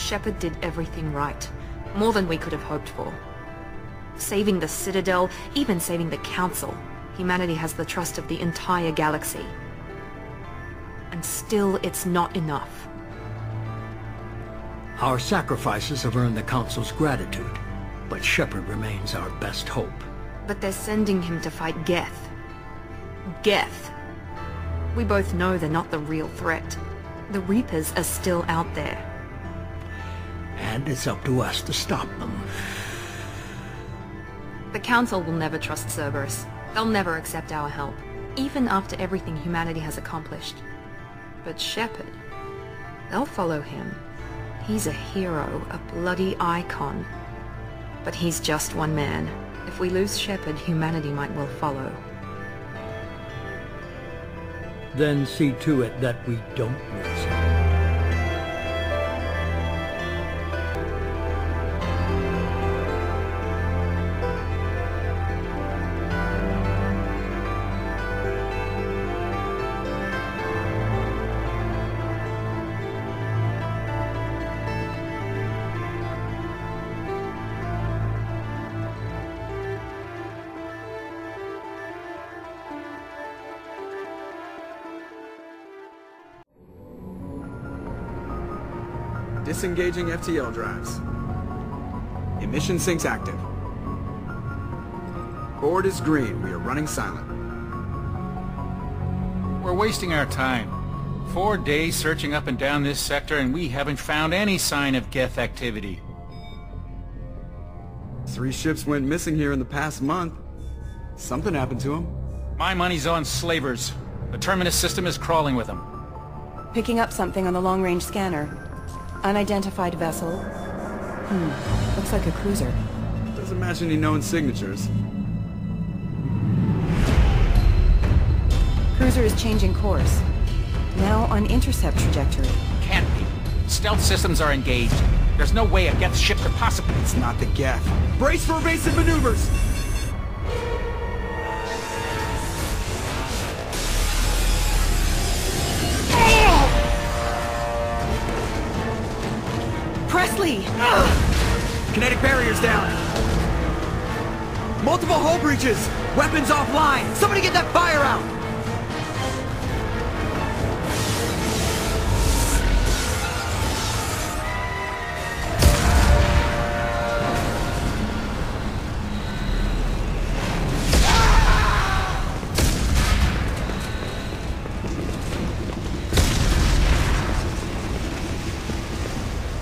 Shepard did everything right. More than we could have hoped for. Saving the Citadel, even saving the Council. Humanity has the trust of the entire galaxy. And still, it's not enough. Our sacrifices have earned the Council's gratitude, but Shepard remains our best hope. But they're sending him to fight Geth. Geth. We both know they're not the real threat. The Reapers are still out there. And it's up to us to stop them. The Council will never trust Cerberus. They'll never accept our help, even after everything humanity has accomplished. But Shepard, they'll follow him. He's a hero, a bloody icon. But he's just one man. If we lose Shepard, humanity might well follow. Then see to it that we don't lose him. Disengaging FTL drives. Emission sinks active. Board is green. We are running silent. We're wasting our time. 4 days searching up and down this sector and we haven't found any sign of Geth activity. 3 ships went missing here in the past month. Something happened to them. My money's on slavers. The Terminus system is crawling with them. Picking up something on the long-range scanner. Unidentified vessel. Looks like a cruiser. Doesn't match any known signatures. Cruiser is changing course. Now on intercept trajectory. Can't be. Stealth systems are engaged. There's no way a Geth ship could possibly... It's not the Geth. Brace for evasive maneuvers! Presley! Kinetic barriers down! Multiple hull breaches! Weapons offline! Somebody get that fire out!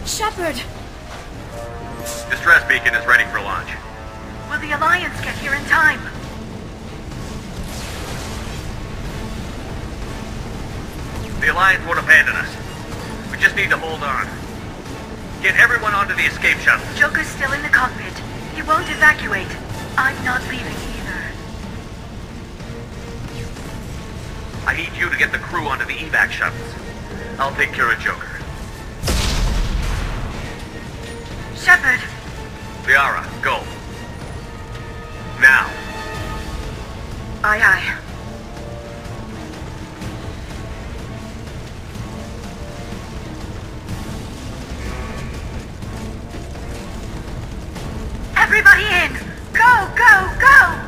Shepard! Distress beacon is ready for launch. Will the Alliance get here in time? The Alliance won't abandon us. We just need to hold on. Get everyone onto the escape shuttle. Joker's still in the cockpit. He won't evacuate. I'm not leaving either. I need you to get the crew onto the evac shuttles. I'll take care of Joker. Shepard! Liara, go. Now. Aye, aye. Everybody in! Go, go, go!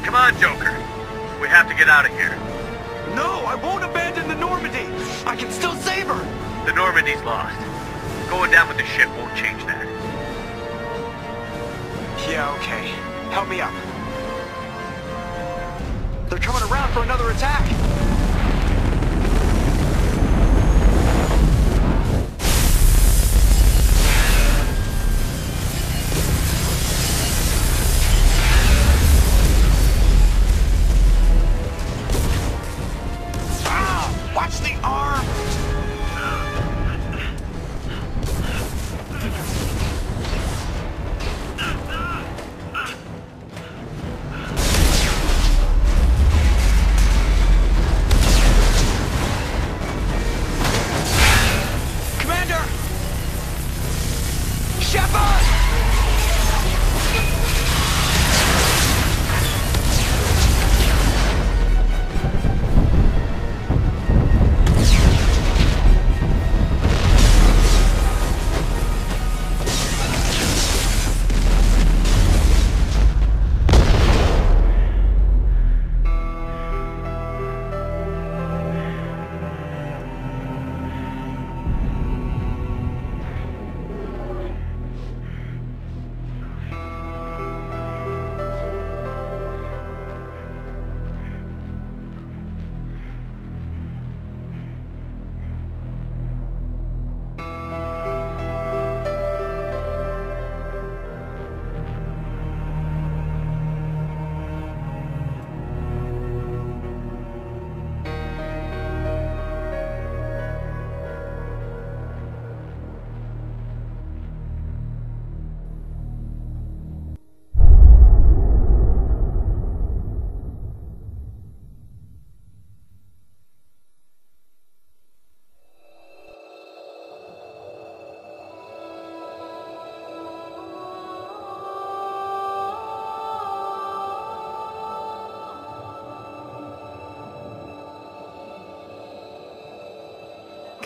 Come on, Joker. We have to get out of here. No, I won't abandon the Normandy! I can still save her! The Normandy's lost. Going down with the ship won't change that. Yeah, okay. Help me up. They're coming around for another attack! Watch the arm!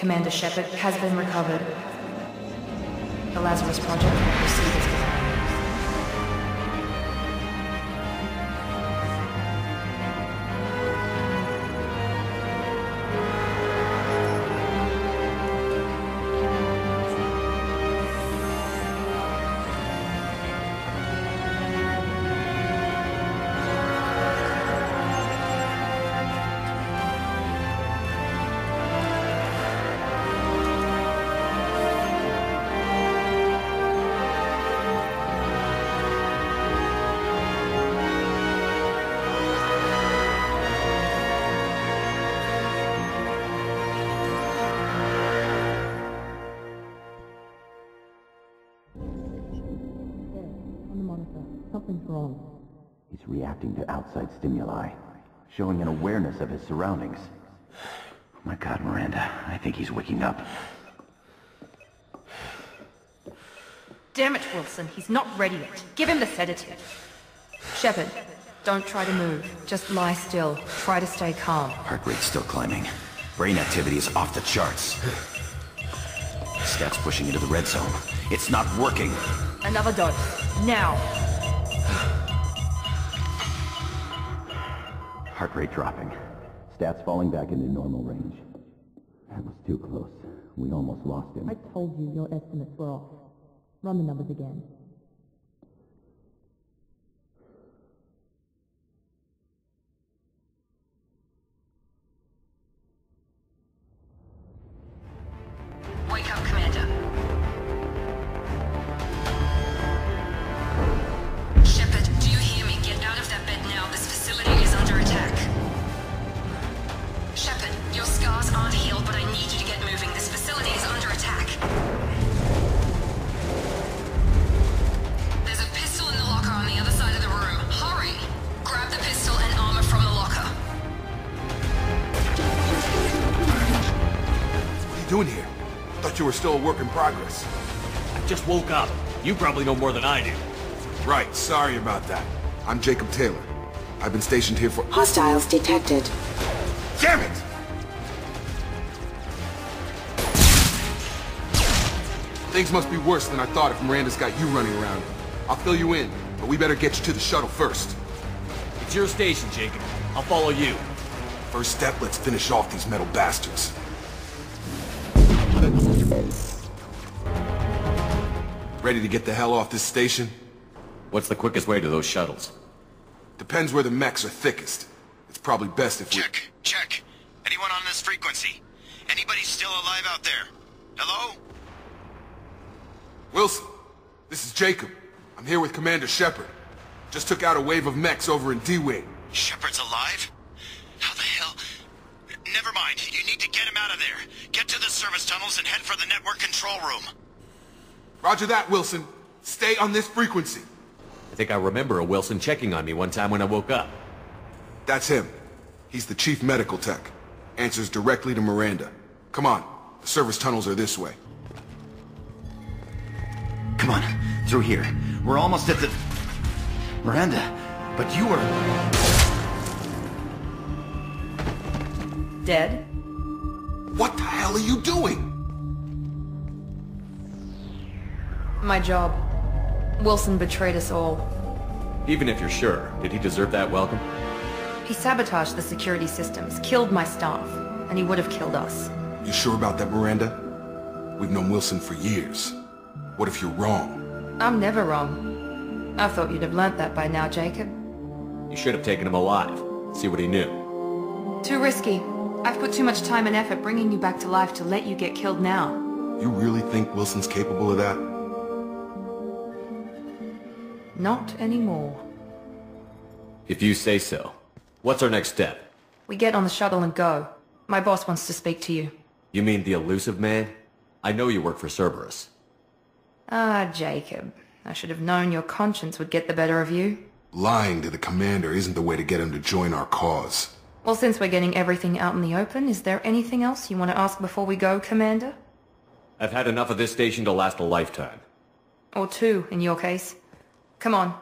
Commander Shepard has been recovered. The Lazarus Project will proceed as planned. Something's wrong. He's reacting to outside stimuli, showing an awareness of his surroundings. Oh my God, Miranda, I think he's waking up. Damn it, Wilson. He's not ready yet. Give him the sedative. Shepard, don't try to move. Just lie still. Try to stay calm. Heart rate's still climbing. Brain activity is off the charts. Stats pushing into the red zone. It's not working. Another dose. Now. Heart rate dropping. Stats falling back into normal range. That was too close. We almost lost him. I told you your estimates were off. Run the numbers again. Wake up, Commander. Shepard, do you hear me? Get out of that bed now. This facility is under attack. Shepard, your scars aren't healed, but I need you to get moving. This facility is under attack. There's a pistol in the locker on the other side of the room. Hurry! Grab the pistol and armor from the locker. What are you doing here? Thought you were still a work in progress. I just woke up. You probably know more than I do. Right, sorry about that. I'm Jacob Taylor. I've been stationed here for— Hostiles detected. Damn it! Things must be worse than I thought if Miranda's got you running around. I'll fill you in, but we better get you to the shuttle first. It's your station, Jacob. I'll follow you. First step, let's finish off these metal bastards. Ready to get the hell off this station? What's the quickest way to those shuttles? Depends where the mechs are thickest. It's probably best if we— Check. Anyone on this frequency? Anybody still alive out there? Hello? Wilson, this is Jacob. I'm here with Commander Shepard. Just took out a wave of mechs over in D-Wing. Shepard's alive? How the hell? Never mind. You need to get him out of there. Get to the service tunnels and head for the network control room. Roger that, Wilson. Stay on this frequency. I think I remember a Wilson checking on me one time when I woke up. That's him. He's the chief medical tech. Answers directly to Miranda. Come on. The service tunnels are this way. Come on, through here. We're almost at the... Miranda, but you were... Dead? What the hell are you doing? My job. Wilson betrayed us all. Even if you're sure, did he deserve that welcome? He sabotaged the security systems, killed my staff, and he would have killed us. You sure about that, Miranda? We've known Wilson for years. What if you're wrong? I'm never wrong. I thought you'd have learnt that by now, Jacob. You should have taken him alive. See what he knew. Too risky. I've put too much time and effort bringing you back to life to let you get killed now. You really think Wilson's capable of that? Not anymore. If you say so. What's our next step? We get on the shuttle and go. My boss wants to speak to you. You mean the elusive man? I know you work for Cerberus. Ah, Jacob. I should have known your conscience would get the better of you. Lying to the commander isn't the way to get him to join our cause. Well, since we're getting everything out in the open, is there anything else you want to ask before we go, Commander? I've had enough of this station to last a lifetime. Or two, in your case. Come on.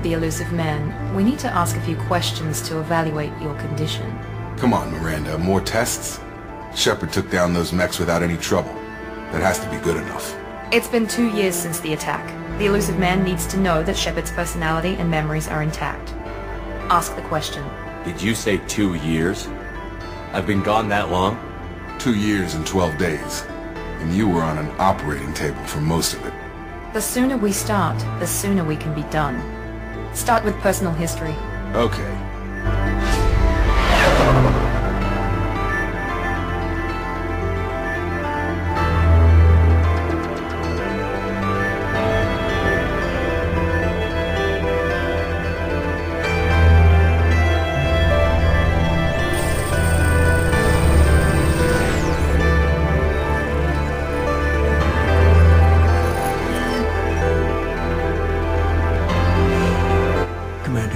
with the elusive man, we need to ask a few questions to evaluate your condition. Come on, Miranda, more tests? Shepard took down those mechs without any trouble. That has to be good enough. It's been 2 years since the attack. The elusive man needs to know that Shepard's personality and memories are intact. Ask the question. Did you say 2 years? I've been gone that long? 2 years and 12 days. And you were on an operating table for most of it. The sooner we start, the sooner we can be done. Start with personal history. Okay.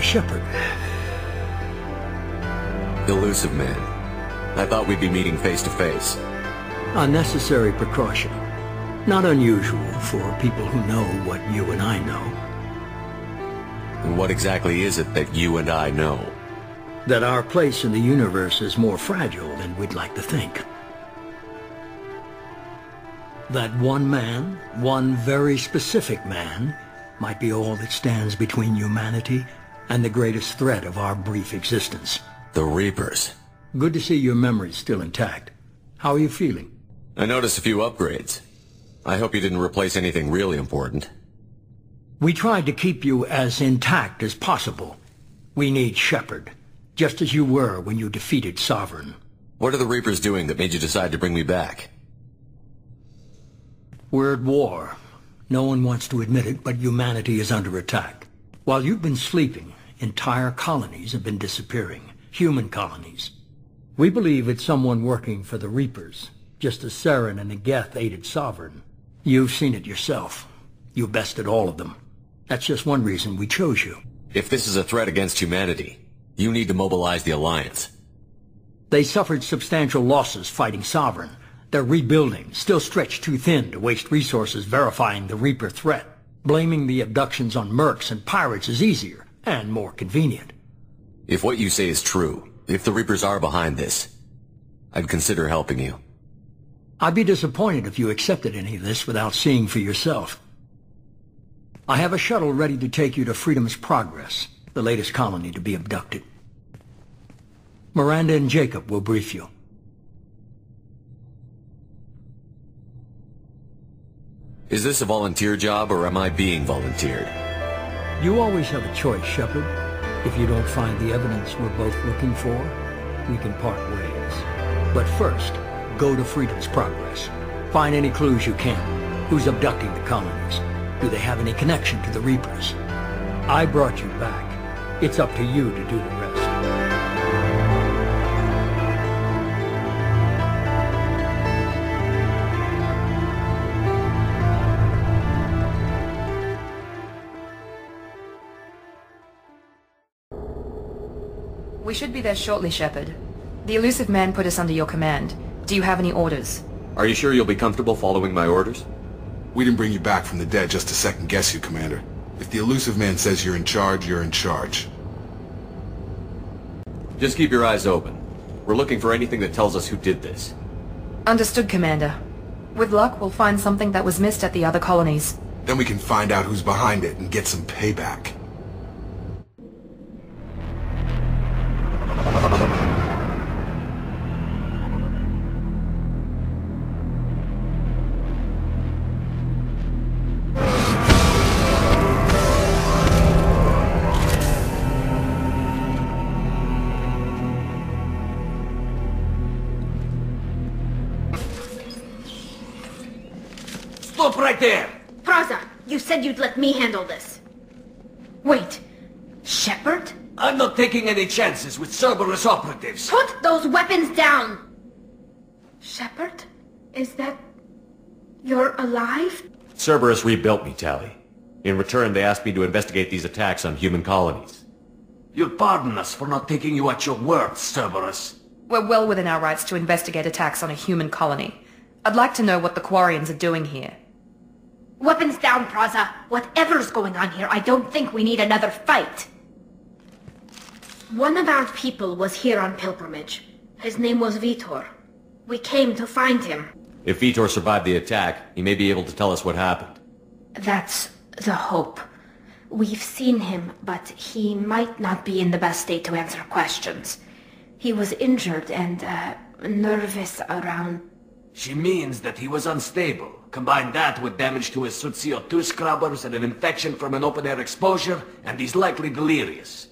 Shepard. Elusive man. I thought we'd be meeting face to face. Unnecessary precaution. Not unusual for people who know what you and I know. And what exactly is it that you and I know? That our place in the universe is more fragile than we'd like to think. That one man, one very specific man, might be all that stands between humanity and the greatest threat of our brief existence. The Reapers. Good to see your memory's still intact. How are you feeling? I noticed a few upgrades. I hope you didn't replace anything really important. We tried to keep you as intact as possible. We need Shepard, just as you were when you defeated Sovereign. What are the Reapers doing that made you decide to bring me back? We're at war. No one wants to admit it, but humanity is under attack. While you've been sleeping, entire colonies have been disappearing. Human colonies. We believe it's someone working for the Reapers, just as Saren and the Geth aided Sovereign. You've seen it yourself. You bested all of them. That's just one reason we chose you. If this is a threat against humanity, you need to mobilize the Alliance. They suffered substantial losses fighting Sovereign. They're rebuilding, still stretched too thin to waste resources verifying the Reaper threat. Blaming the abductions on mercs and pirates is easier, and more convenient. If what you say is true, if the Reapers are behind this, I'd consider helping you. I'd be disappointed if you accepted any of this without seeing for yourself. I have a shuttle ready to take you to Freedom's Progress, the latest colony to be abducted. Miranda and Jacob will brief you. Is this a volunteer job, or am I being volunteered? You always have a choice, Shepard. If you don't find the evidence we're both looking for, we can part ways. But first, go to Freedom's Progress. Find any clues you can. Who's abducting the colonies? Do they have any connection to the Reapers? I brought you back. It's up to you to do the rest. We should be there shortly, Shepard. The elusive man put us under your command. Do you have any orders? Are you sure you'll be comfortable following my orders? We didn't bring you back from the dead just to second-guess you, Commander. If the elusive man says you're in charge, you're in charge. Just keep your eyes open. We're looking for anything that tells us who did this. Understood, Commander. With luck, we'll find something that was missed at the other colonies. Then we can find out who's behind it and get some payback. Stop right there! Praza, you said you'd let me handle this. Wait, Shepard? I'm not taking any chances with Cerberus operatives. Put those weapons down! Shepard? Is that... you're alive? Cerberus rebuilt me, Tally. In return, they asked me to investigate these attacks on human colonies. You'll pardon us for not taking you at your word, Cerberus. We're well within our rights to investigate attacks on a human colony. I'd like to know what the Quarians are doing here. Weapons down, Praza. Whatever's going on here, I don't think we need another fight. One of our people was here on pilgrimage. His name was Vitor. We came to find him. If Vitor survived the attack, he may be able to tell us what happened. That's the hope. We've seen him, but he might not be in the best state to answer questions. He was injured and, nervous around... She means that he was unstable. Combine that with damage to his suit CO2 scrubbers and an infection from an open-air exposure, and he's likely delirious.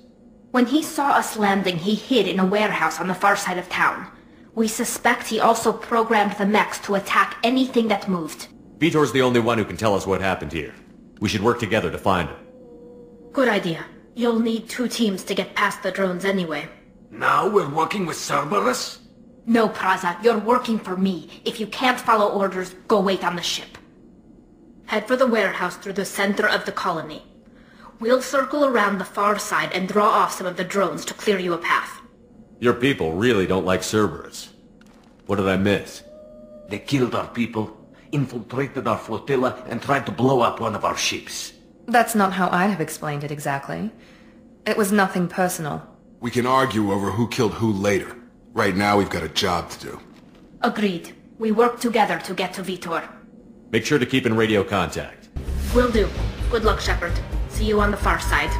When he saw us landing, he hid in a warehouse on the far side of town. We suspect he also programmed the mechs to attack anything that moved. Vitor's the only one who can tell us what happened here. We should work together to find him. Good idea. You'll need 2 teams to get past the drones anyway. Now we're working with Cerberus? No, Praza, you're working for me. If you can't follow orders, go wait on the ship. Head for the warehouse through the center of the colony. We'll circle around the far side and draw off some of the drones to clear you a path. Your people really don't like Cerberus. What did I miss? They killed our people, infiltrated our flotilla, and tried to blow up one of our ships. That's not how I'd have explained it exactly. It was nothing personal. We can argue over who killed who later. Right now, we've got a job to do. Agreed. We work together to get to Vitor. Make sure to keep in radio contact. Will do. Good luck, Shepard. See you on the far side.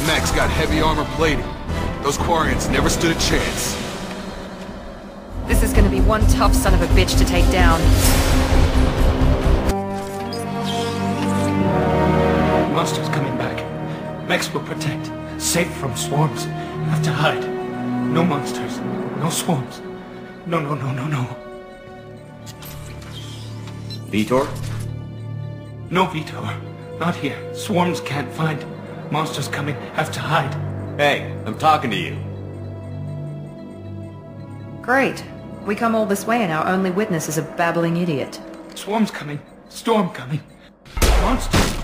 Mech's got heavy armor plating. Those Quarians never stood a chance. This is gonna be one tough son of a bitch to take down. Monsters coming back. Mechs will protect. Safe from swarms. Have to hide. No monsters. No swarms. No. Vitor? No Vitor. Not here. Swarms can't find. Monsters coming. Have to hide. Hey, I'm talking to you. Great. We come all this way and our only witness is a babbling idiot. Swarms coming. Storm coming. Monsters.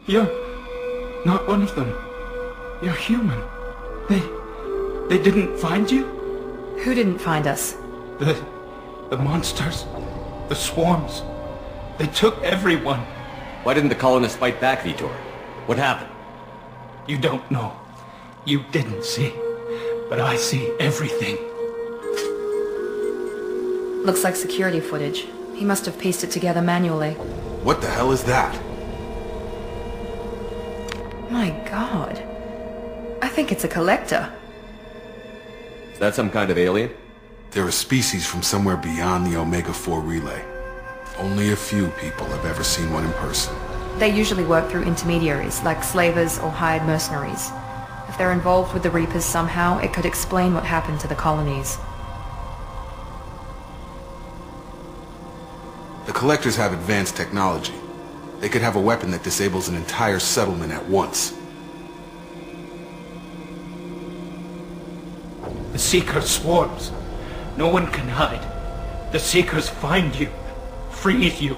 You're not one of them. You're human. They didn't find you? Who didn't find us? The monsters. The swarms. They took everyone. Why didn't the colonists fight back, Vitor? What happened? You don't know. You didn't see. But I see everything. Looks like security footage. He must have pieced it together manually. What the hell is that? My God. I think it's a collector. Is that some kind of alien? They're a species from somewhere beyond the Omega-4 relay. Only a few people have ever seen one in person. They usually work through intermediaries, like slavers or hired mercenaries. If they're involved with the Reapers somehow, it could explain what happened to the colonies. The Collectors have advanced technology. They could have a weapon that disables an entire settlement at once. The Seeker swarms. No one can hide. The Seekers find you, freeze you,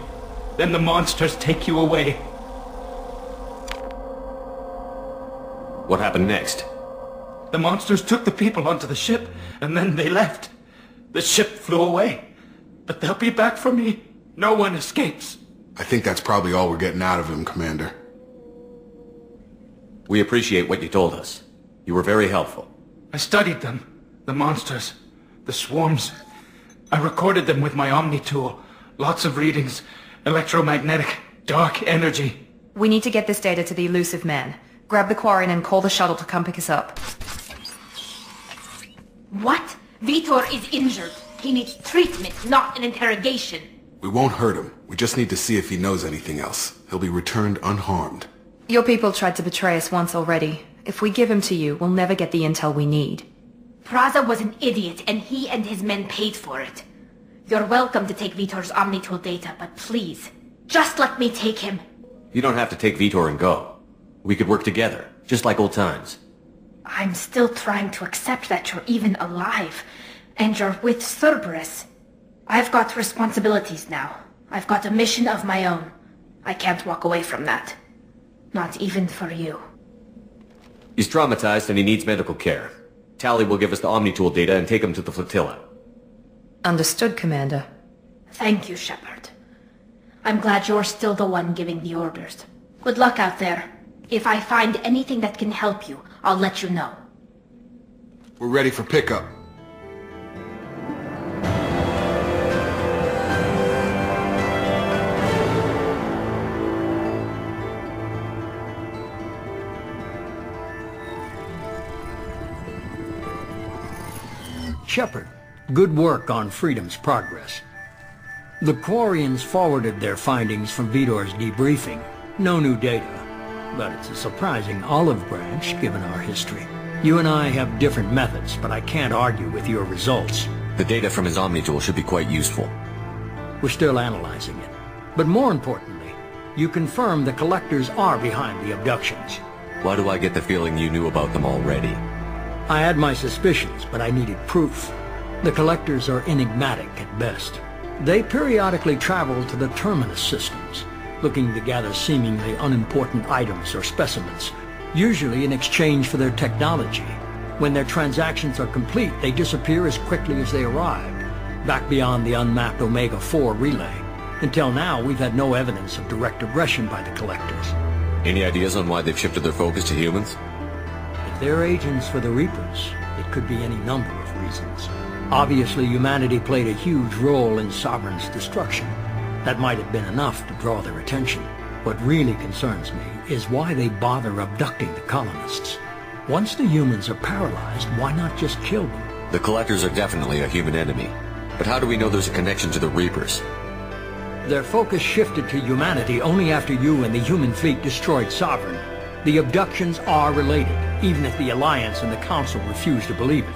then the monsters take you away. What happened next? The monsters took the people onto the ship, and then they left. The ship flew away. But they'll be back for me. No one escapes. I think that's probably all we're getting out of him, Commander. We appreciate what you told us. You were very helpful. I studied them. The monsters. The swarms. I recorded them with my Omni tool. Lots of readings. Electromagnetic. Dark energy. We need to get this data to the elusive man. Grab the Quarian and call the shuttle to come pick us up. What? Vitor is injured. He needs treatment, not an interrogation. We won't hurt him. We just need to see if he knows anything else. He'll be returned unharmed. Your people tried to betray us once already. If we give him to you, we'll never get the intel we need. Praza was an idiot, and he and his men paid for it. You're welcome to take Vitor's Omnitool data, but please, just let me take him. You don't have to take Vitor and go. We could work together, just like old times. I'm still trying to accept that you're even alive, and you're with Cerberus. I've got responsibilities now. I've got a mission of my own. I can't walk away from that. Not even for you. He's traumatized and he needs medical care. Tally will give us the Omnitool data and take him to the flotilla. Understood, Commander. Thank you, Shepard. I'm glad you're still the one giving the orders. Good luck out there. If I find anything that can help you, I'll let you know. We're ready for pickup. Shepard, good work on Freedom's progress. The Quarians forwarded their findings from Vitor's debriefing. No new data, but it's a surprising olive branch given our history. You and I have different methods, but I can't argue with your results. The data from his Omnitool should be quite useful. We're still analyzing it. But more importantly, you confirm the Collectors are behind the abductions. Why do I get the feeling you knew about them already? I had my suspicions, but I needed proof. The Collectors are enigmatic at best. They periodically travel to the Terminus systems, looking to gather seemingly unimportant items or specimens, usually in exchange for their technology. When their transactions are complete, they disappear as quickly as they arrived, back beyond the unmapped Omega-4 relay. Until now, we've had no evidence of direct aggression by the Collectors. Any ideas on why they've shifted their focus to humans? If they're agents for the Reapers, it could be any number of reasons. Obviously, humanity played a huge role in Sovereign's destruction. That might have been enough to draw their attention. What really concerns me is why they bother abducting the colonists. Once the humans are paralyzed, why not just kill them? The Collectors are definitely a human enemy. But how do we know there's a connection to the Reapers? Their focus shifted to humanity only after you and the human fleet destroyed Sovereign. The abductions are related, even if the Alliance and the Council refuse to believe it.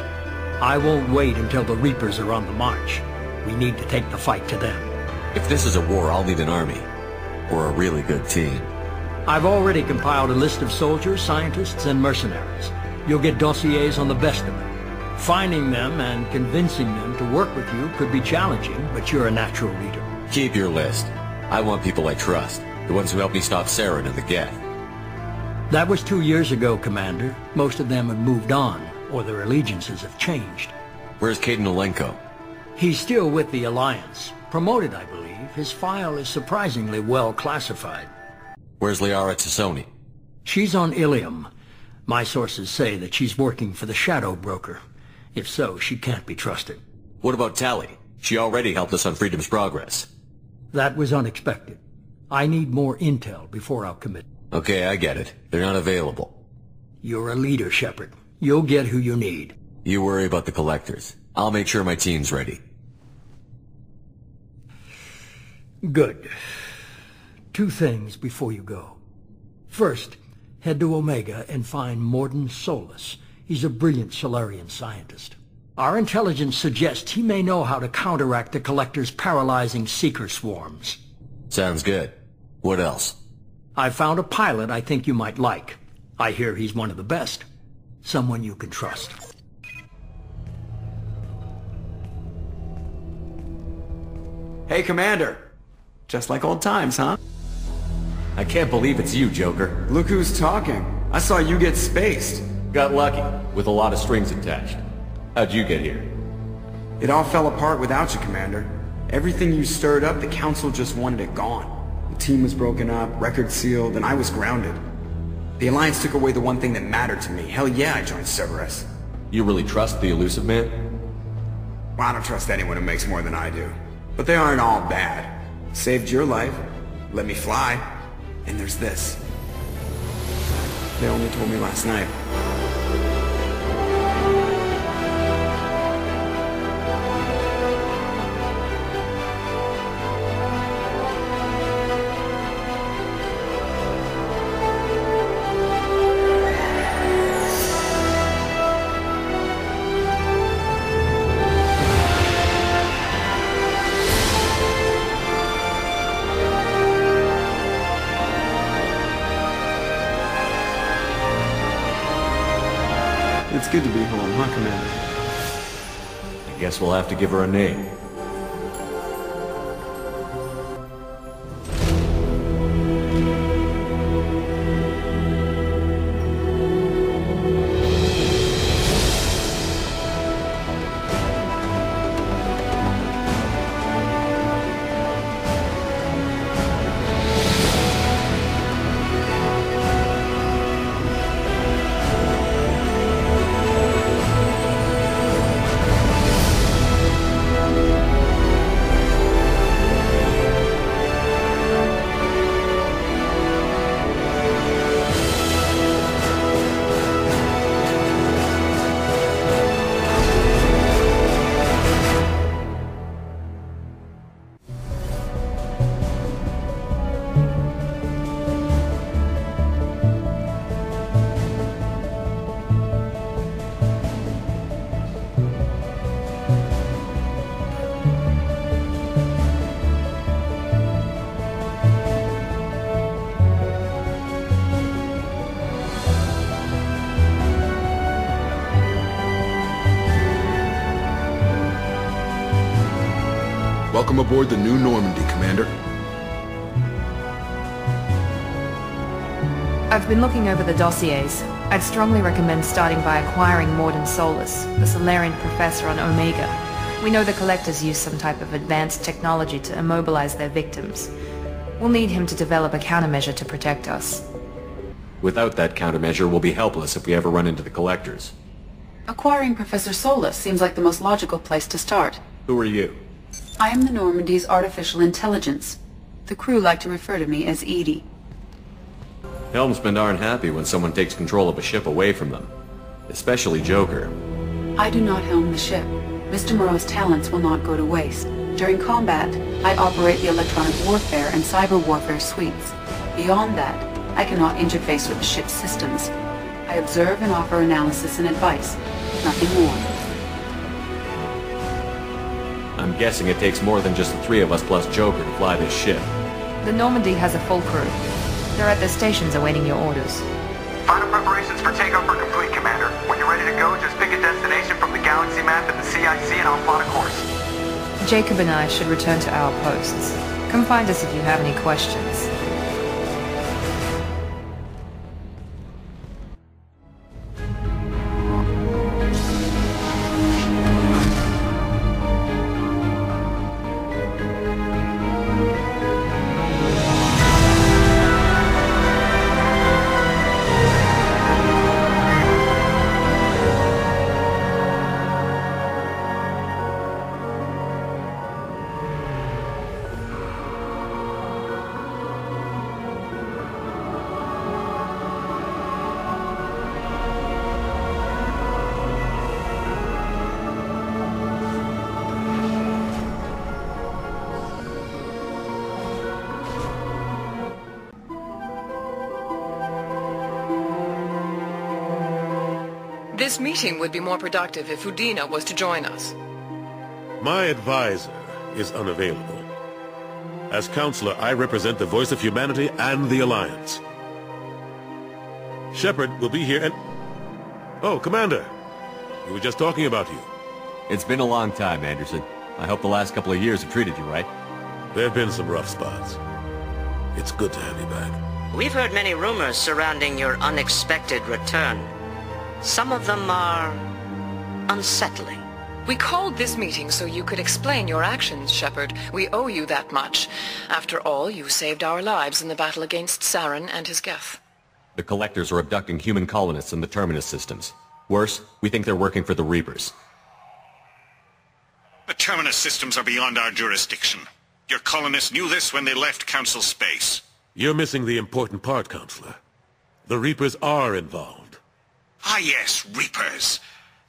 I won't wait until the Reapers are on the march. We need to take the fight to them. If this is a war, I'll need an army. Or a really good team. I've already compiled a list of soldiers, scientists, and mercenaries. You'll get dossiers on the best of them. Finding them and convincing them to work with you could be challenging, but you're a natural leader. Keep your list. I want people I trust. The ones who helped me stop Saren and the Geth. That was 2 years ago, Commander. Most of them have moved on, or their allegiances have changed. Where's Kaidan Olenko? He's still with the Alliance. Promoted, I believe. His file is surprisingly well classified. Where's Liara Tassoni? She's on Ilium. My sources say that she's working for the Shadow Broker. If so, she can't be trusted. What about Tally? She already helped us on Freedom's progress. That was unexpected. I need more intel before I'll commit. Okay, I get it. They're not available. You're a leader, Shepard. You'll get who you need. You worry about the Collectors. I'll make sure my team's ready. Good. 2 things before you go. First, head to Omega and find Morden Solus. He's a brilliant Solarian scientist. Our intelligence suggests he may know how to counteract the Collector's paralyzing seeker swarms. Sounds good. What else? I found a pilot I think you might like. I hear he's one of the best. Someone you can trust. Hey, Commander. Just like old times, huh? I can't believe it's you, Joker. Look who's talking. I saw you get spaced. Got lucky, with a lot of strings attached. How'd you get here? It all fell apart without you, Commander. Everything you stirred up, the Council just wanted it gone. The team was broken up, record sealed, and I was grounded. The Alliance took away the one thing that mattered to me. Hell yeah, I joined Cerberus. You really trust the Elusive Man? Well, I don't trust anyone who makes more than I do. But they aren't all bad. Saved your life, let me fly, and there's this. They only told me last night. It's good to be home, huh, Commander? I guess we'll have to give her a name. Welcome aboard the New Normandy, Commander. I've been looking over the dossiers. I'd strongly recommend starting by acquiring Morden Solus, the Solarian professor on Omega. We know the Collectors use some type of advanced technology to immobilize their victims. We'll need him to develop a countermeasure to protect us. Without that countermeasure, we'll be helpless if we ever run into the Collectors. Acquiring Professor Solus seems like the most logical place to start. Who are you? I am the Normandy's artificial intelligence. The crew like to refer to me as Edie. Helmsmen aren't happy when someone takes control of a ship away from them. Especially Joker. I do not helm the ship. Mr. Moreau's talents will not go to waste. During combat, I operate the electronic warfare and cyber warfare suites. Beyond that, I cannot interface with the ship's systems. I observe and offer analysis and advice. Nothing more. I'm guessing it takes more than just the three of us plus Joker to fly this ship. The Normandy has a full crew. They're at their stations awaiting your orders. Final preparations for takeoff are complete, Commander. When you're ready to go, just pick a destination from the galaxy map and the CIC and I'll plot a course. Jacob and I should return to our posts. Come find us if you have any questions. This meeting would be more productive if Udina was to join us. My advisor is unavailable. As counselor, I represent the voice of humanity and the Alliance. Shepard will be here and... Oh, Commander! We were just talking about you. It's been a long time, Anderson. I hope the last couple of years have treated you right. There have been some rough spots. It's good to have you back. We've heard many rumors surrounding your unexpected return. Some of them are unsettling. We called this meeting so you could explain your actions, Shepard. We owe you that much. After all, you saved our lives in the battle against Saren and his Geth. The Collectors are abducting human colonists in the Terminus systems. Worse, we think they're working for the Reapers. The Terminus systems are beyond our jurisdiction. Your colonists knew this when they left Council space. You're missing the important part, Counselor. The Reapers are involved. Ah yes, Reapers.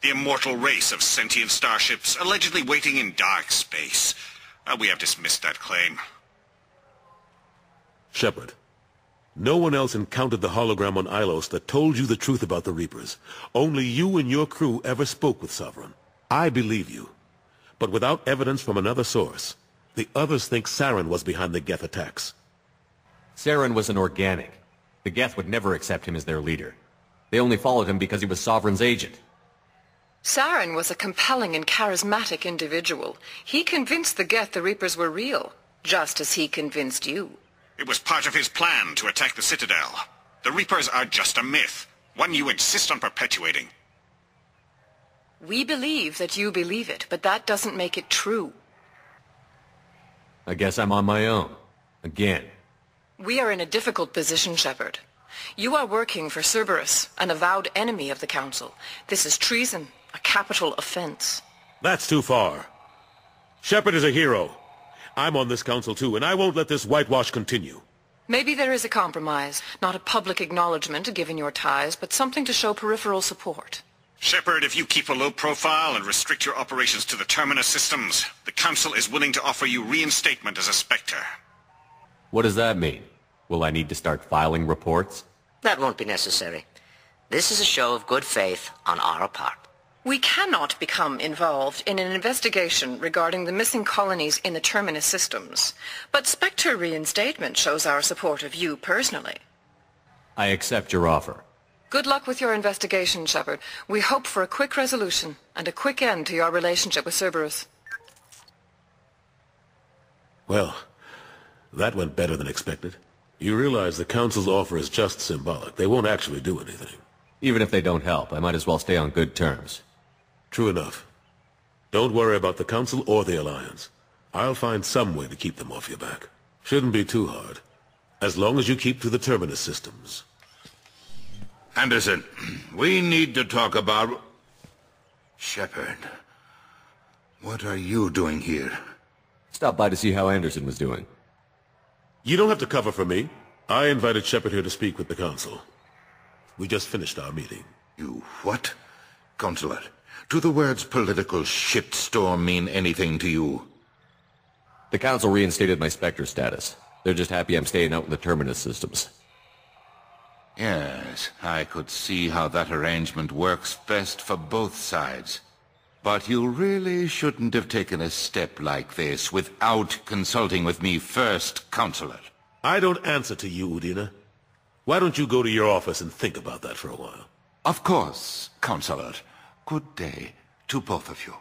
The immortal race of sentient starships allegedly waiting in dark space. We have dismissed that claim. Shepard, no one else encountered the hologram on Ilos that told you the truth about the Reapers. Only you and your crew ever spoke with Sovereign. I believe you. But without evidence from another source, the others think Saren was behind the Geth attacks. Saren was an organic. The Geth would never accept him as their leader. They only followed him because he was Sovereign's agent. Saren was a compelling and charismatic individual. He convinced the Geth the Reapers were real, just as he convinced you. It was part of his plan to attack the Citadel. The Reapers are just a myth, one you insist on perpetuating. We believe that you believe it, but that doesn't make it true. I guess I'm on my own. Again. We are in a difficult position, Shepard. You are working for Cerberus, an avowed enemy of the Council. This is treason, a capital offense. That's too far. Shepard is a hero. I'm on this council too, and I won't let this whitewash continue. Maybe there is a compromise, not a public acknowledgement given your ties, but something to show peripheral support. Shepard, if you keep a low profile and restrict your operations to the Terminus systems, the Council is willing to offer you reinstatement as a Spectre. What does that mean? Will I need to start filing reports? That won't be necessary. This is a show of good faith on our part. We cannot become involved in an investigation regarding the missing colonies in the Terminus systems, but Spectre reinstatement shows our support of you personally. I accept your offer. Good luck with your investigation, Shepard. We hope for a quick resolution and a quick end to your relationship with Cerberus. Well, that went better than expected. You realize the Council's offer is just symbolic. They won't actually do anything. Even if they don't help, I might as well stay on good terms. True enough. Don't worry about the Council or the Alliance. I'll find some way to keep them off your back. Shouldn't be too hard. As long as you keep to the Terminus systems. Anderson, we need to talk about... Shepard, what are you doing here? Stopped by to see how Anderson was doing. You don't have to cover for me. I invited Shepard here to speak with the Council. We just finished our meeting. You what? Consular, do the words political shitstorm mean anything to you? The Council reinstated my Spectre status. They're just happy I'm staying out in the Terminus systems. Yes, I could see how that arrangement works best for both sides. But you really shouldn't have taken a step like this without consulting with me first, Counselor. I don't answer to you, Udina. Why don't you go to your office and think about that for a while? Of course, Counselor. Good day to both of you.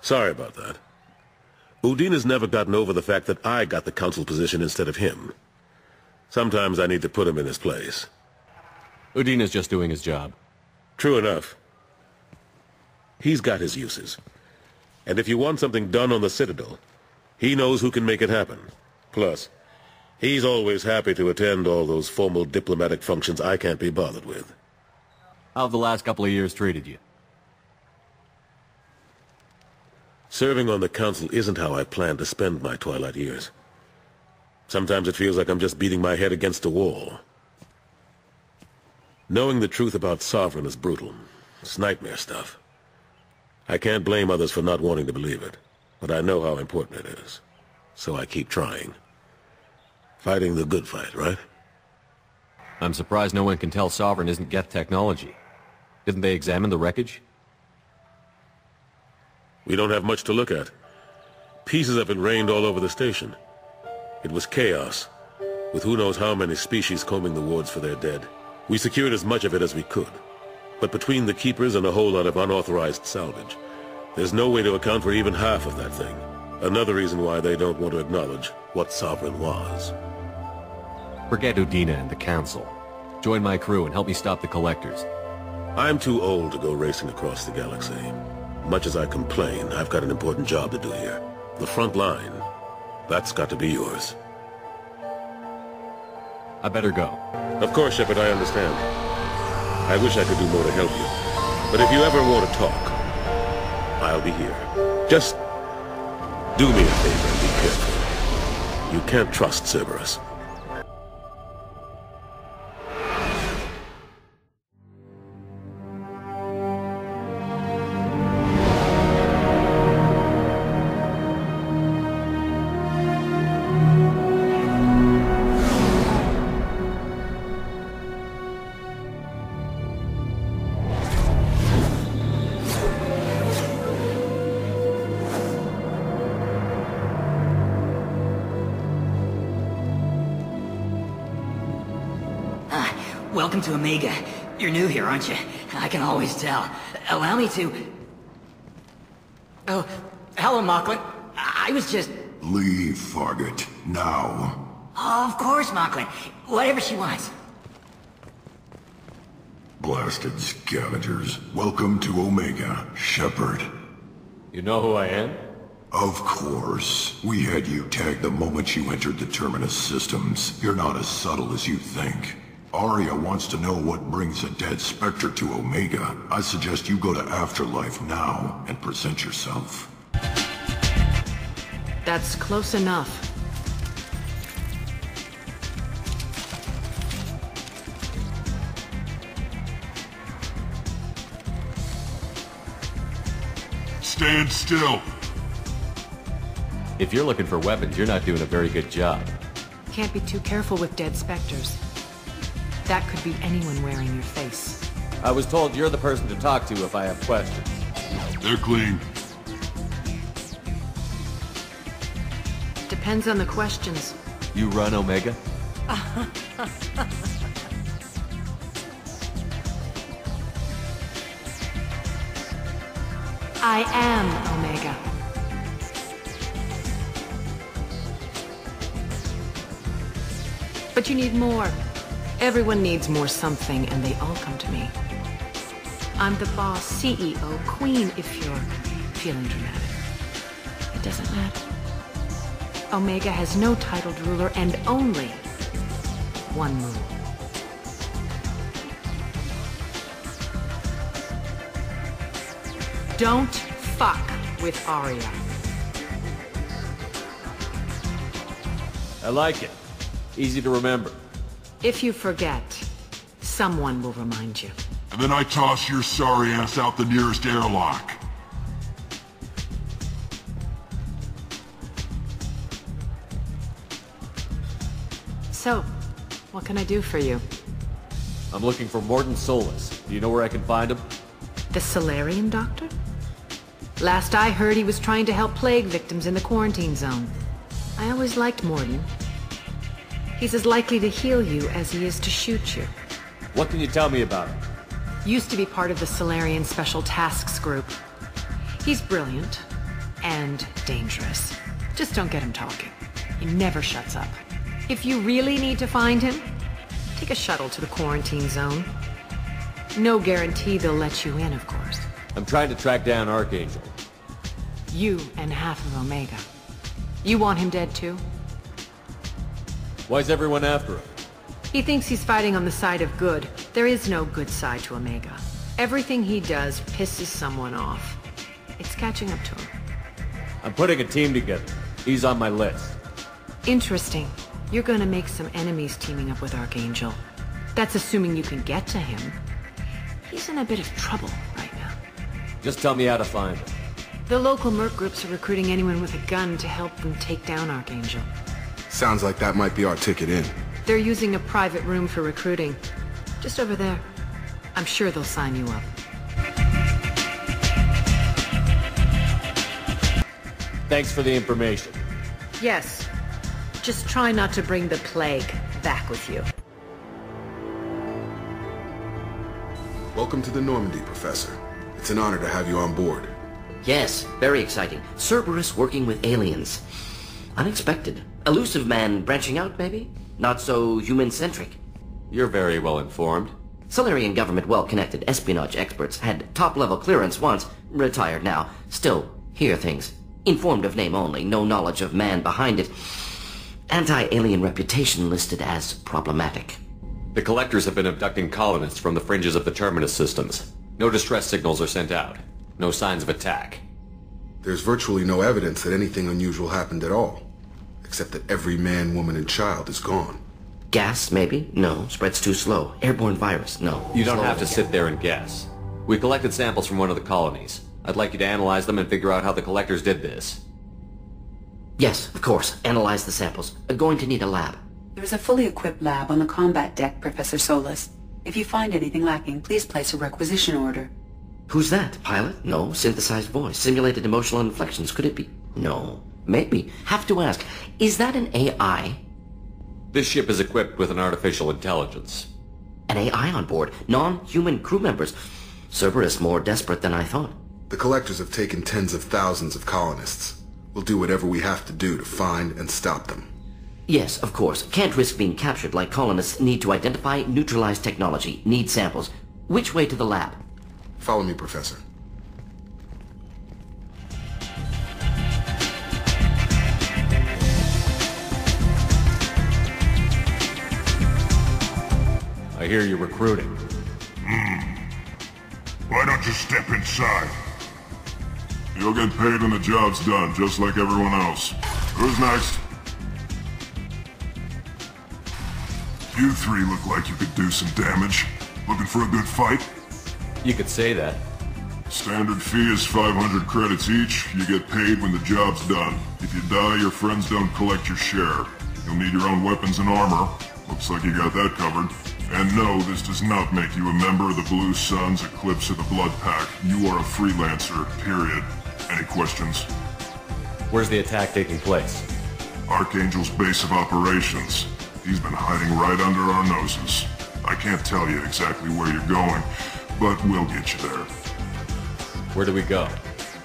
Sorry about that. Udina's never gotten over the fact that I got the Council position instead of him. Sometimes I need to put him in his place. Udina's just doing his job. True enough. He's got his uses. And if you want something done on the Citadel, he knows who can make it happen. Plus, he's always happy to attend all those formal diplomatic functions I can't be bothered with. How have the last couple of years treated you? Serving on the Council isn't how I plan to spend my twilight years. Sometimes it feels like I'm just beating my head against a wall. Knowing the truth about Sovereign is brutal. It's nightmare stuff. I can't blame others for not wanting to believe it, but I know how important it is. So I keep trying. Fighting the good fight, right? I'm surprised no one can tell Sovereign isn't Geth technology. Didn't they examine the wreckage? We don't have much to look at. Pieces of it rained all over the station. It was chaos, with who knows how many species combing the wards for their dead. We secured as much of it as we could. But between the Keepers and a whole lot of unauthorized salvage, there's no way to account for even half of that thing. Another reason why they don't want to acknowledge what Sovereign was. Forget Udina and the Council. Join my crew and help me stop the Collectors. I'm too old to go racing across the galaxy. Much as I complain, I've got an important job to do here. The front line. That's got to be yours. I better go. Of course, Shepard, I understand. I wish I could do more to help you. But if you ever want to talk, I'll be here. Just do me a favor and be careful. You can't trust Cerberus. Welcome to Omega. You're new here, aren't you? I can always tell. Allow me to... Oh, hello, Mocklin. I was just... Leave, Fargate. Now. Oh, of course, Mocklin. Whatever she wants. Blasted scavengers. Welcome to Omega, Shepard. You know who I am? Of course. We had you tagged the moment you entered the Terminus systems. You're not as subtle as you think. Arya wants to know what brings a dead Spectre to Omega. I suggest you go to Afterlife now and present yourself. That's close enough. Stand still. If you're looking for weapons, you're not doing a very good job. Can't be too careful with dead specters. That could be anyone wearing your face. I was told you're the person to talk to if I have questions. They're clean. Depends on the questions. You run Omega? I am Omega. But you need more. Everyone needs more something, and they all come to me. I'm the boss, CEO, queen, if you're feeling dramatic. It doesn't matter. Omega has no titled ruler and only one move. Don't fuck with Arya. I like it. Easy to remember. If you forget, someone will remind you. And then I toss your sorry ass out the nearest airlock. So, what can I do for you? I'm looking for Morton Solus. Do you know where I can find him? The Solarian doctor? Last I heard, he was trying to help plague victims in the quarantine zone. I always liked Morton. He's as likely to heal you as he is to shoot you. What can you tell me about him? Used to be part of the Solarian Special Tasks Group. He's brilliant and dangerous. Just don't get him talking. He never shuts up. If you really need to find him, take a shuttle to the quarantine zone. No guarantee they'll let you in, of course. I'm trying to track down Archangel. You and half of Omega. You want him dead too? Why's everyone after him? He thinks he's fighting on the side of good. There is no good side to Omega. Everything he does pisses someone off. It's catching up to him. I'm putting a team together. He's on my list. Interesting. You're gonna make some enemies teaming up with Archangel. That's assuming you can get to him. He's in a bit of trouble right now. Just tell me how to find him. The local merc groups are recruiting anyone with a gun to help them take down Archangel. Sounds like that might be our ticket in. They're using a private room for recruiting. Just over there. I'm sure they'll sign you up. Thanks for the information. Yes. Just try not to bring the plague back with you. Welcome to the Normandy, Professor. It's an honor to have you on board. Yes, very exciting. Cerberus working with aliens. Unexpected. Elusive man branching out, maybe? Not so human-centric. You're very well informed. Solarian government well-connected espionage experts had top-level clearance once, retired now. Still, hear things. Informed of name only, no knowledge of man behind it. Anti-alien reputation listed as problematic. The Collectors have been abducting colonists from the fringes of the Terminus systems. No distress signals are sent out. No signs of attack. There's virtually no evidence that anything unusual happened at all. Except that every man, woman, and child is gone. Gas, maybe? No. Spreads too slow. Airborne virus? No. You don't have to sit there and guess. We collected samples from one of the colonies. I'd like you to analyze them and figure out how the Collectors did this. Yes, of course. Analyze the samples. Going to need a lab. There's a fully equipped lab on the combat deck, Professor Solus. If you find anything lacking, please place a requisition order. Who's that? Pilot? No. Synthesized voice. Simulated emotional inflections. Could it be? No. Maybe. Have to ask. Is that an AI? This ship is equipped with an artificial intelligence. An had AI on board, non-human crew members. Cerberus more desperate than I thought. The Collectors have taken tens of thousands of colonists. We'll do whatever we have to do to find and stop them. Yes, of course. Can't risk being captured like colonists. Need to identify, neutralize technology. Need samples. Which way to the lab? Follow me, Professor. I hear you're recruiting. Why don't you step inside? You'll get paid when the job's done, just like everyone else. Who's next? You three look like you could do some damage. Looking for a good fight? You could say that. Standard fee is 500 credits each. You get paid when the job's done. If you die, your friends don't collect your share. You'll need your own weapons and armor. Looks like you got that covered. And no, this does not make you a member of the Blue Suns, Eclipse, or the Blood Pack. You are a freelancer, period. Any questions? Where's the attack taking place? Archangel's base of operations. He's been hiding right under our noses. I can't tell you exactly where you're going, but we'll get you there. Where do we go?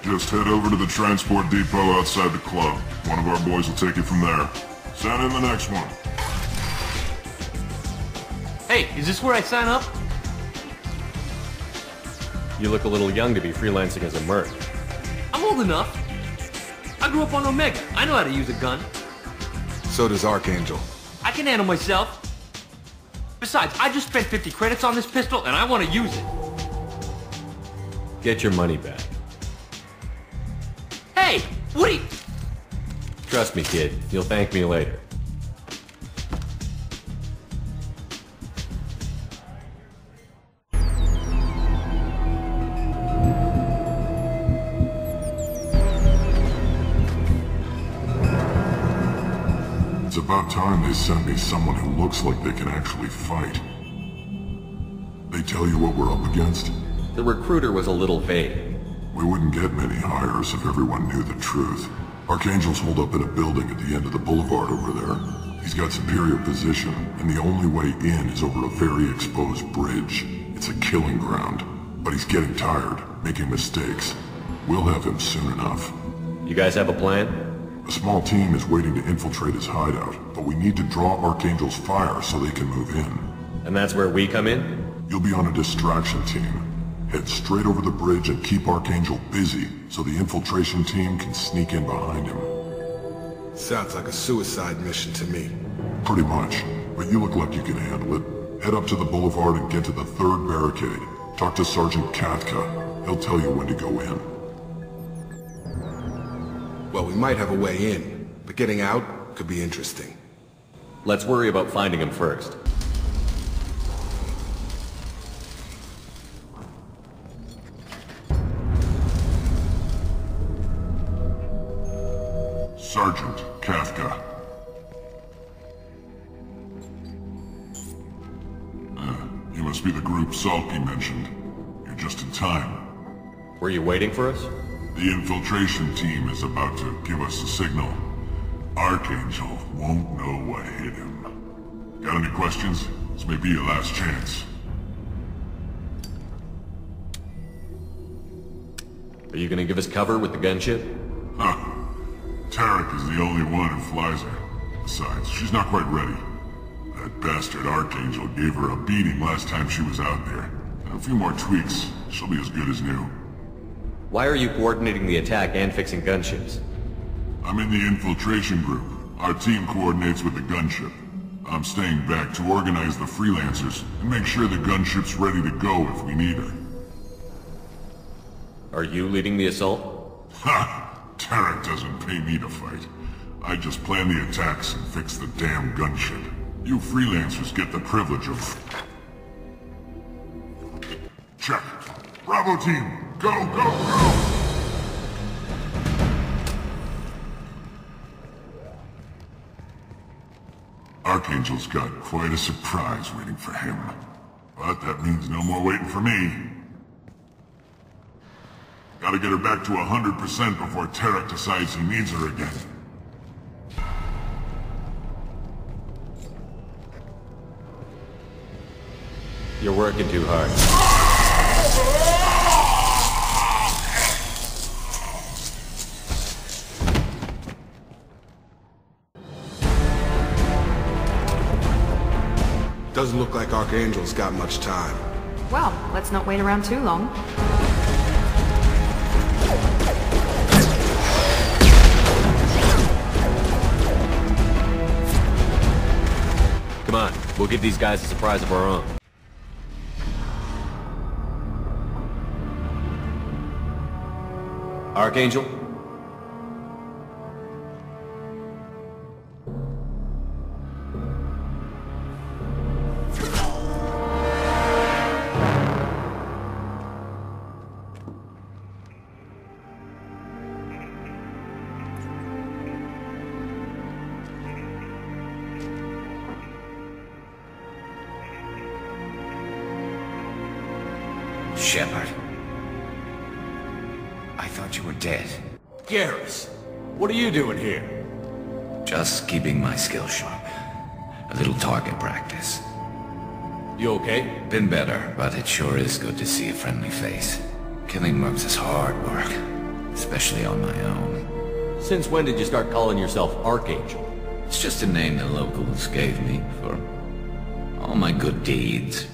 Just head over to the transport depot outside the club. One of our boys will take you from there. Send in the next one. Hey, is this where I sign up? You look a little young to be freelancing as a merc. I'm old enough. I grew up on Omega. I know how to use a gun. So does Archangel. I can handle myself. Besides, I just spent 50 credits on this pistol, and I want to use it. Get your money back. Hey, what are you... Trust me, kid. You'll thank me later. It's about time they send me someone who looks like they can actually fight. They tell you what we're up against? The recruiter was a little vague. We wouldn't get many hires if everyone knew the truth. Archangel's holed up in a building at the end of the boulevard over there. He's got superior position, and the only way in is over a very exposed bridge. It's a killing ground. But he's getting tired, making mistakes. We'll have him soon enough. You guys have a plan? A small team is waiting to infiltrate his hideout, but we need to draw Archangel's fire so they can move in. And that's where we come in? You'll be on a distraction team. Head straight over the bridge and keep Archangel busy, so the infiltration team can sneak in behind him. Sounds like a suicide mission to me. Pretty much, but you look like you can handle it. Head up to the boulevard and get to the third barricade. Talk to Sergeant Katka. He'll tell you when to go in. Well, we might have a way in, but getting out could be interesting. Let's worry about finding him first. Sergeant Kafka. You must be the group Salky mentioned. You're just in time. Were you waiting for us? The infiltration team is about to give us a signal. Archangel won't know what hit him. Got any questions? This may be your last chance. Are you gonna give us cover with the gunship? Huh. Tarek is the only one who flies her. Besides, she's not quite ready. That bastard Archangel gave her a beating last time she was out there. A few more tweaks, she'll be as good as new. Why are you coordinating the attack and fixing gunships? I'm in the infiltration group. Our team coordinates with the gunship. I'm staying back to organize the freelancers and make sure the gunship's ready to go if we need her. Are you leading the assault? Ha! Tarek doesn't pay me to fight. I just plan the attacks and fix the damn gunship. You freelancers get the privilege of... Check. Bravo team! Go, go, go! Archangel's got quite a surprise waiting for him. But that means no more waiting for me. Gotta get her back to 100% before Tarek decides he needs her again. You're working too hard. Doesn't look like Archangel's got much time. Well, let's not wait around too long. Come on, we'll give these guys a surprise of our own. Archangel? Shepard. I thought you were dead. Garrus, what are you doing here? Just keeping my skills sharp. A little target practice. You okay? Been better, but it sure is good to see a friendly face. Killing mercs is hard work, especially on my own. Since when did you start calling yourself Archangel? It's just a name the locals gave me for all my good deeds.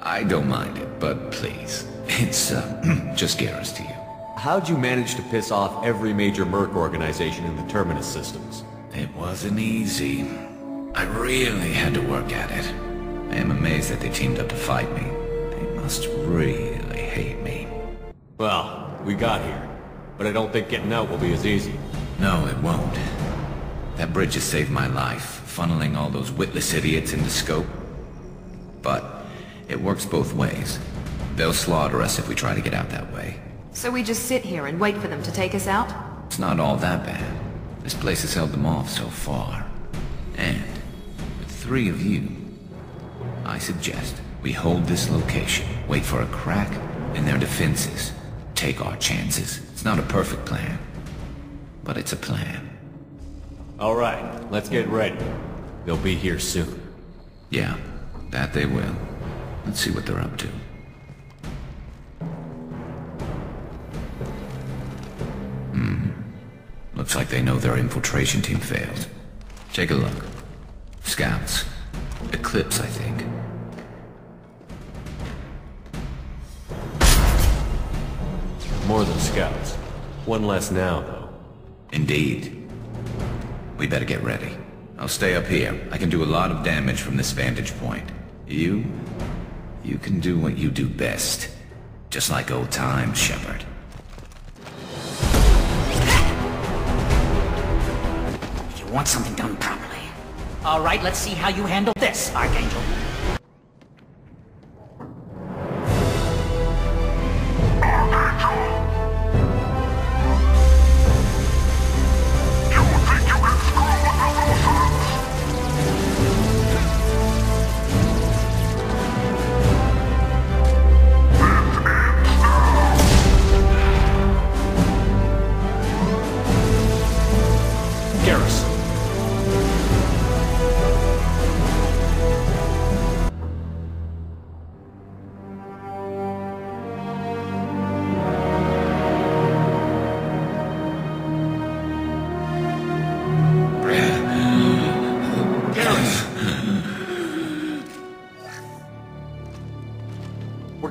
I don't mind it, but please, it's just Garrus to you. How'd you manage to piss off every major merc organization in the Terminus systems? It wasn't easy. I really had to work at it. I am amazed that they teamed up to fight me. They must really hate me. Well, we got here, but I don't think getting out will be as easy. No, it won't. That bridge has saved my life, funneling all those witless idiots into scope. But it works both ways. They'll slaughter us if we try to get out that way. So we just sit here and wait for them to take us out? It's not all that bad. This place has held them off so far. And with 3 of you, I suggest we hold this location, wait for a crack in their defenses, take our chances. It's not a perfect plan, but it's a plan. All right, let's get ready. They'll be here soon. Yeah, that they will. Let's see what they're up to. Looks like they know their infiltration team failed. Take a look. Scouts. Eclipse, I think. More than scouts. One less now, though. Indeed. We better get ready. I'll stay up here. I can do a lot of damage from this vantage point. You can do what you do best. Just like old times, Shepard. You want something done properly. All right, let's see how you handle this, Archangel.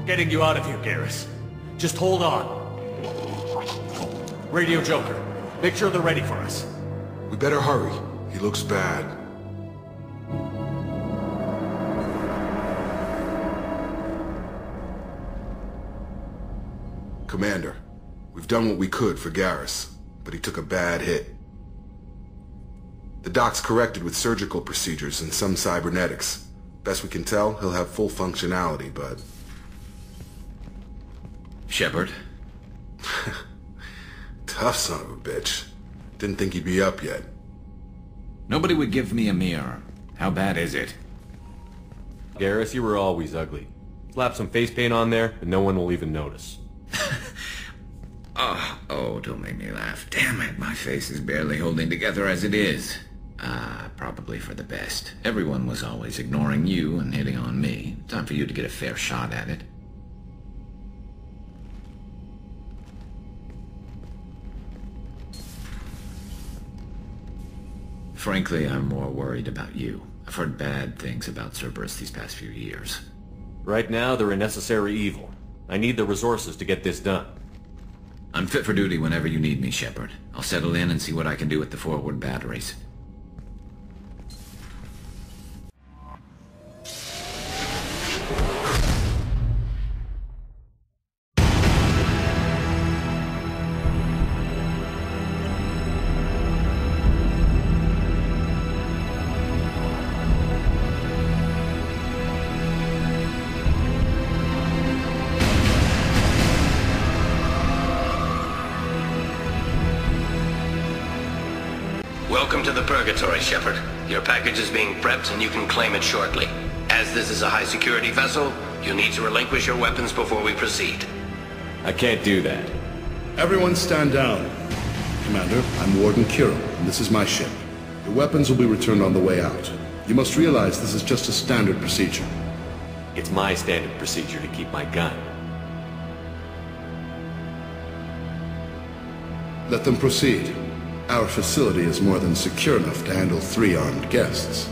Getting you out of here, Garrus. Just hold on. Radio Joker, make sure they're ready for us. We better hurry. He looks bad. Commander, we've done what we could for Garrus, but he took a bad hit. The doc's corrected with surgical procedures and some cybernetics. Best we can tell, he'll have full functionality, but... Shepard? Tough son of a bitch. Didn't think he'd be up yet. Nobody would give me a mirror. How bad is it? Garrus, you were always ugly. Slap some face paint on there, and no one will even notice. Oh, don't make me laugh. Damn it, my face is barely holding together as it is. Probably for the best. Everyone was always ignoring you and hitting on me. Time for you to get a fair shot at it. Frankly, I'm more worried about you. I've heard bad things about Cerberus these past few years. Right now, they're a necessary evil. I need the resources to get this done. I'm fit for duty whenever you need me, Shepard. I'll settle in and see what I can do with the forward batteries. Welcome to the Purgatory, Shepard. Your package is being prepped and you can claim it shortly. As this is a high-security vessel, you'll need to relinquish your weapons before we proceed. I can't do that. Everyone stand down. Commander, I'm Warden Kirill, and this is my ship. Your weapons will be returned on the way out. You must realize this is just a standard procedure. It's my standard procedure to keep my gun. Let them proceed. Our facility is more than secure enough to handle 3 armed guests.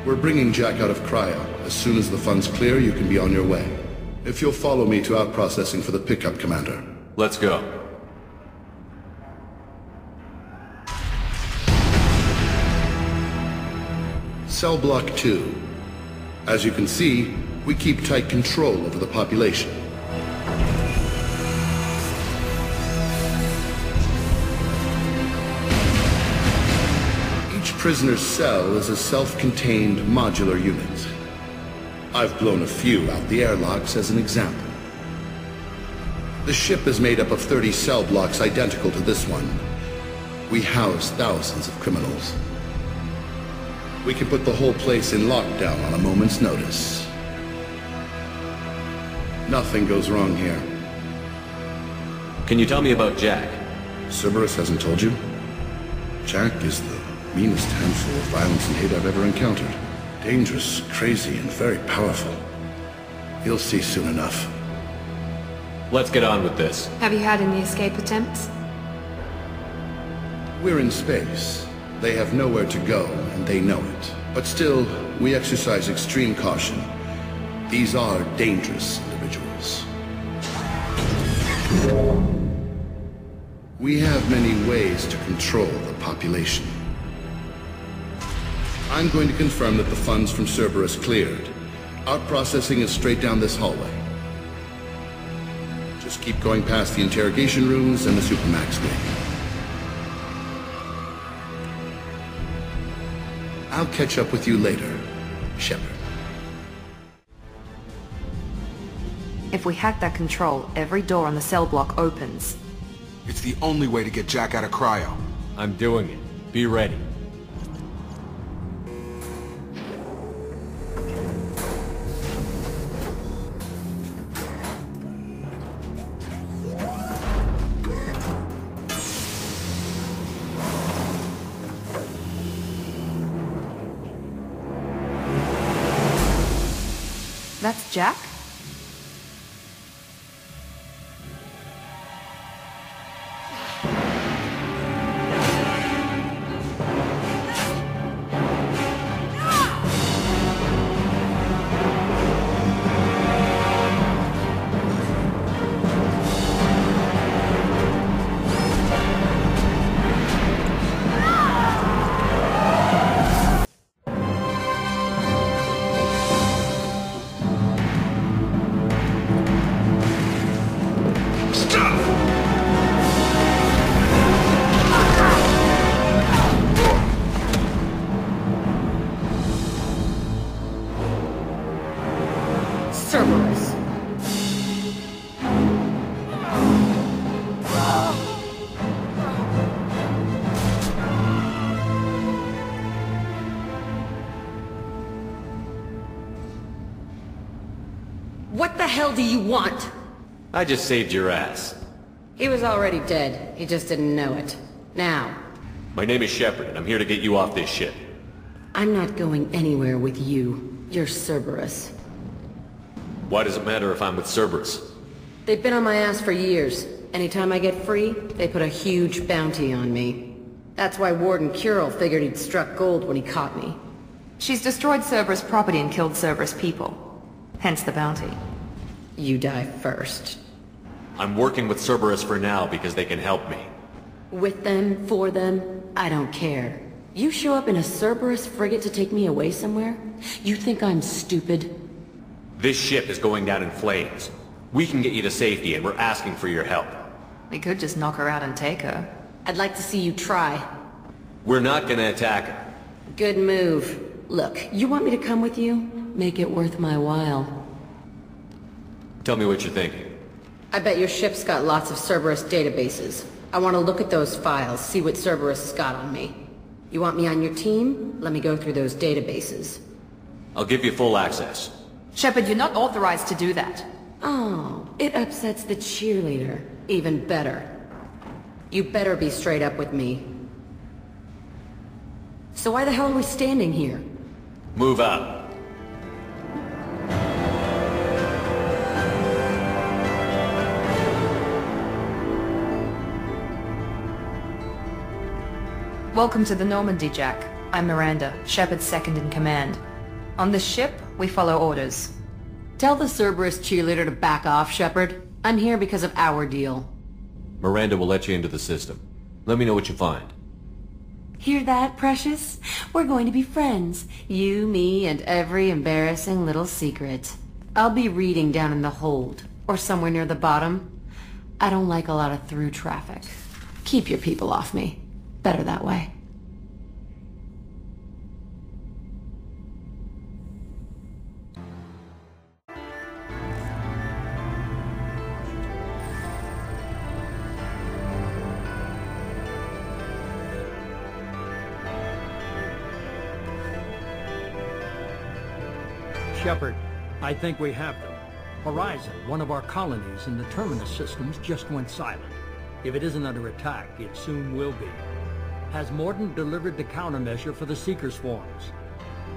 We're bringing Jack out of cryo. As soon as the funds clear, you can be on your way. If you'll follow me to out-processing for the pickup, Commander. Let's go. Cell Block 2. As you can see, we keep tight control over the population. Each prisoner's cell is a self-contained modular unit. I've blown a few out the airlocks as an example. The ship is made up of 30 cell blocks identical to this one. We house thousands of criminals. We can put the whole place in lockdown on a moment's notice. Nothing goes wrong here. Can you tell me about Jack? Cerberus hasn't told you? Jack is the meanest handful of violence and hate I've ever encountered. Dangerous, crazy, and very powerful. You'll see soon enough. Let's get on with this. Have you had any escape attempts? We're in space. They have nowhere to go, and they know it. But still, we exercise extreme caution. These are dangerous individuals. We have many ways to control the population. I'm going to confirm that the funds from Cerberus cleared. Out-processing is straight down this hallway. Just keep going past the interrogation rooms and the Supermax wing. I'll catch up with you later, Shepard. If we hack that control, every door on the cell block opens. It's the only way to get Jack out of cryo. I'm doing it. Be ready. That's Jack? Cerberus. What the hell do you want? I just saved your ass. He was already dead. He just didn't know it. Now. My name is Shepard, and I'm here to get you off this ship. I'm not going anywhere with you. You're Cerberus. Why does it matter if I'm with Cerberus? They've been on my ass for years. Anytime I get free, they put a huge bounty on me. That's why Warden Curel figured he'd struck gold when he caught me. She's destroyed Cerberus property and killed Cerberus people. Hence the bounty. You die first. I'm working with Cerberus for now because they can help me. With them, for them, I don't care. You show up in a Cerberus frigate to take me away somewhere? You think I'm stupid? This ship is going down in flames. We can get you to safety and we're asking for your help. We could just knock her out and take her. I'd like to see you try. We're not gonna attack her. Good move. Look, you want me to come with you? Make it worth my while. Tell me what you're thinking. I bet your ship's got lots of Cerberus databases. I want to look at those files, see what Cerberus has got on me. You want me on your team? Let me go through those databases. I'll give you full access. Shepard, you're not authorized to do that. Oh, it upsets the cheerleader. Even better. You better be straight up with me. So why the hell are we standing here? Move out. Welcome to the Normandy, Jack. I'm Miranda, Shepard's second in command. On this ship, we follow orders. Tell the Cerberus cheerleader to back off, Shepard. I'm here because of our deal. Miranda will let you into the system. Let me know what you find. Hear that, Precious? We're going to be friends. You, me, and every embarrassing little secret. I'll be reading down in the hold, or somewhere near the bottom. I don't like a lot of through traffic. Keep your people off me. Better that way. Shepard, I think we have them. Horizon, one of our colonies in the Terminus systems, just went silent. If it isn't under attack, it soon will be. Has Mordin delivered the countermeasure for the Seeker swarms?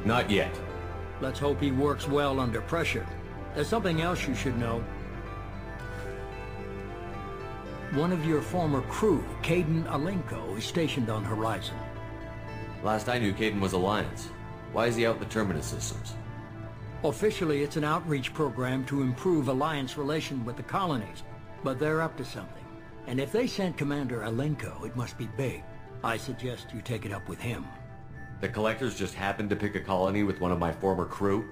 Not yet. Let's hope he works well under pressure. There's something else you should know. One of your former crew, Caden Alenko, is stationed on Horizon. Last I knew, Caden was Alliance. Why is he out in the Terminus systems? Officially, it's an outreach program to improve Alliance relations with the colonies, but they're up to something. And if they sent Commander Alenko, it must be big. I suggest you take it up with him. The Collectors just happened to pick a colony with one of my former crew?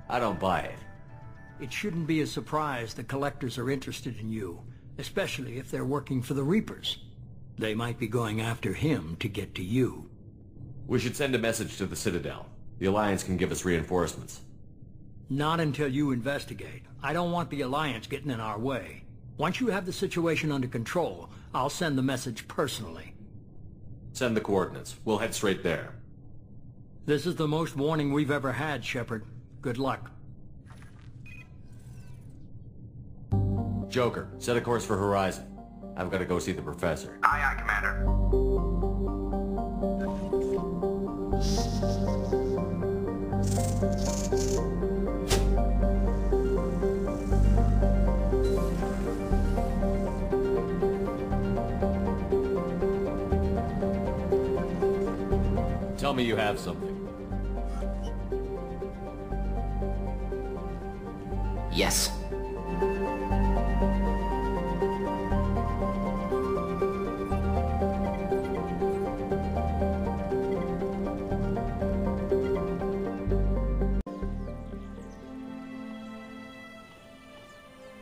I don't buy it. It shouldn't be a surprise the Collectors are interested in you, especially if they're working for the Reapers. They might be going after him to get to you. We should send a message to the Citadel. The Alliance can give us reinforcements. Not until you investigate. I don't want the Alliance getting in our way. Once you have the situation under control, I'll send the message personally. Send the coordinates. We'll head straight there. This is the most warning we've ever had, Shepard. Good luck. Joker, set a course for Horizon. I've got to go see the Professor. Aye, aye, Commander. Tell me you have something. Yes.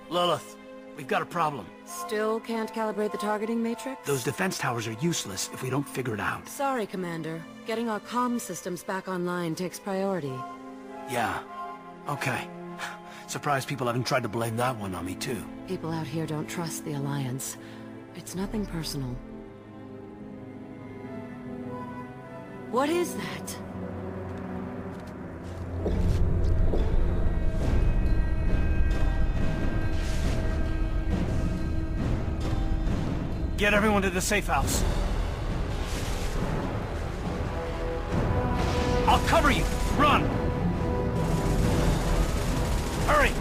Lilith, we've got a problem. Still can't calibrate the targeting matrix? Those defense towers are useless if we don't figure it out. Sorry, Commander. Getting our comm systems back online takes priority. Yeah. Okay. Surprised people haven't tried to blame that one on me, too. People out here don't trust the Alliance. It's nothing personal. What is that? Get everyone to the safe house. I'll I'll cover you! Run! Hurry!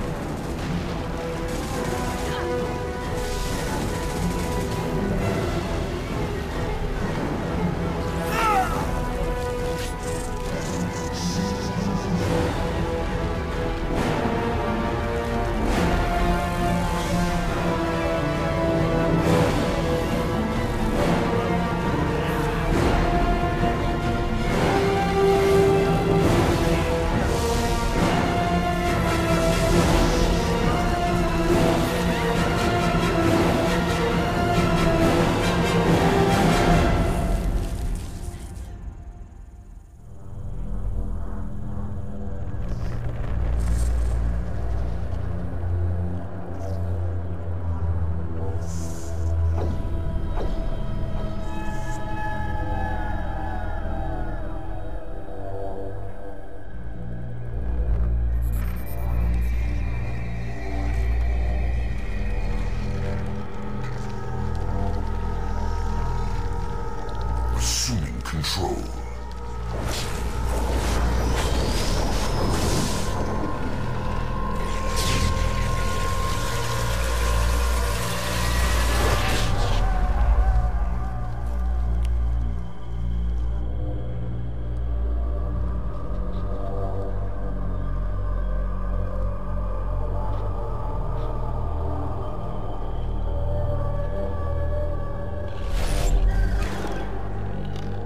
Assuming control.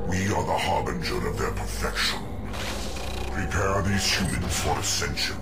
We are the harbinger of their perfection. Prepare these humans for ascension.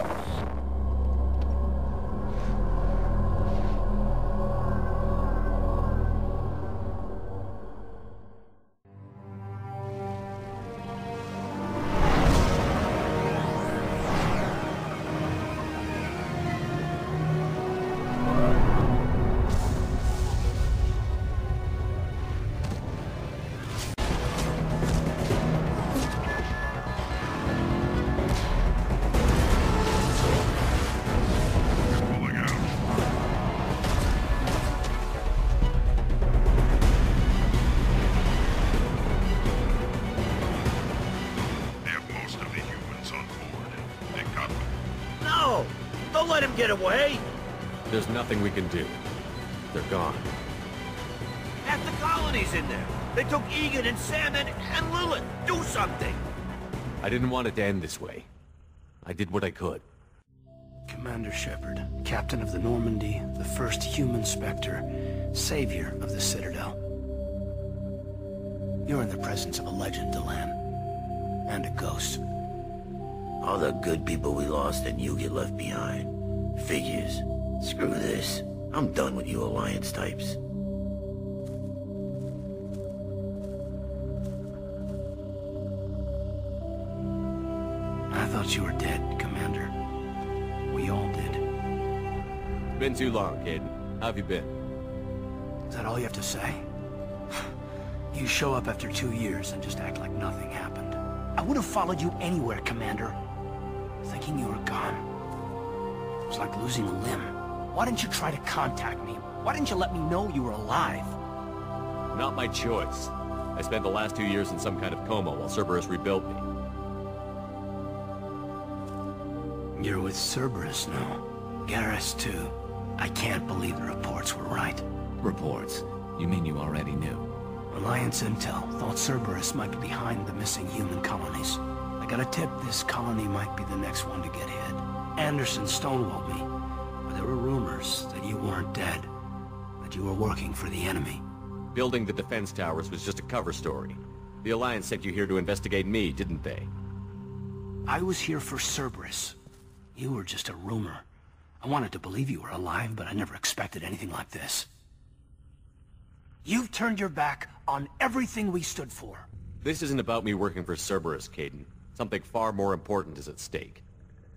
No! Don't let him get away! There's nothing we can do. They're gone. Half the colony's in there! They took Egan and Sam and Lilith! Do something! I didn't want it to end this way. I did what I could. Commander Shepard, captain of the Normandy, the first human Spectre, savior of the Citadel. You're in the presence of a legend, Delan. And a ghost. All the good people we lost and you get left behind. Figures. Screw this. I'm done with you Alliance types. I thought you were dead, Commander. We all did. It's been too long, Caden. How have you been? Is that all you have to say? You show up after 2 years and just act like nothing happened. I would have followed you anywhere, Commander. Thinking you were gone. It was like losing a limb. Why didn't you try to contact me? Why didn't you let me know you were alive? Not my choice. I spent the last 2 years in some kind of coma while Cerberus rebuilt me. You're with Cerberus now. Garrus, too. I can't believe the reports were right. Reports? You mean you already knew? Alliance Intel thought Cerberus might be behind the missing human colonies. I got a tip this colony might be the next one to get hit. Anderson stonewalled me, but there were rumors that you weren't dead, that you were working for the enemy. Building the defense towers was just a cover story. The Alliance sent you here to investigate me, didn't they? I was here for Cerberus. You were just a rumor. I wanted to believe you were alive, but I never expected anything like this. You've turned your back on everything we stood for. This isn't about me working for Cerberus, Caden. Something far more important is at stake.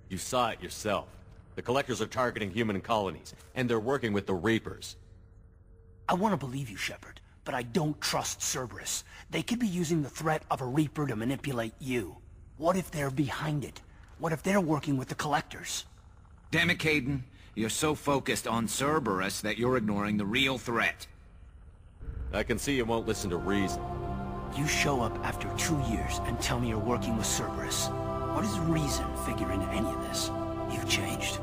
You saw it yourself. The Collectors are targeting human colonies, and they're working with the Reapers. I want to believe you, Shepard, but I don't trust Cerberus. They could be using the threat of a Reaper to manipulate you. What if they're behind it? What if they're working with the Collectors? Damn it, Caden. You're so focused on Cerberus that you're ignoring the real threat. I can see you won't listen to reason. You show up after 2 years and tell me you're working with Cerberus. What does reason figure into any of this? You've changed,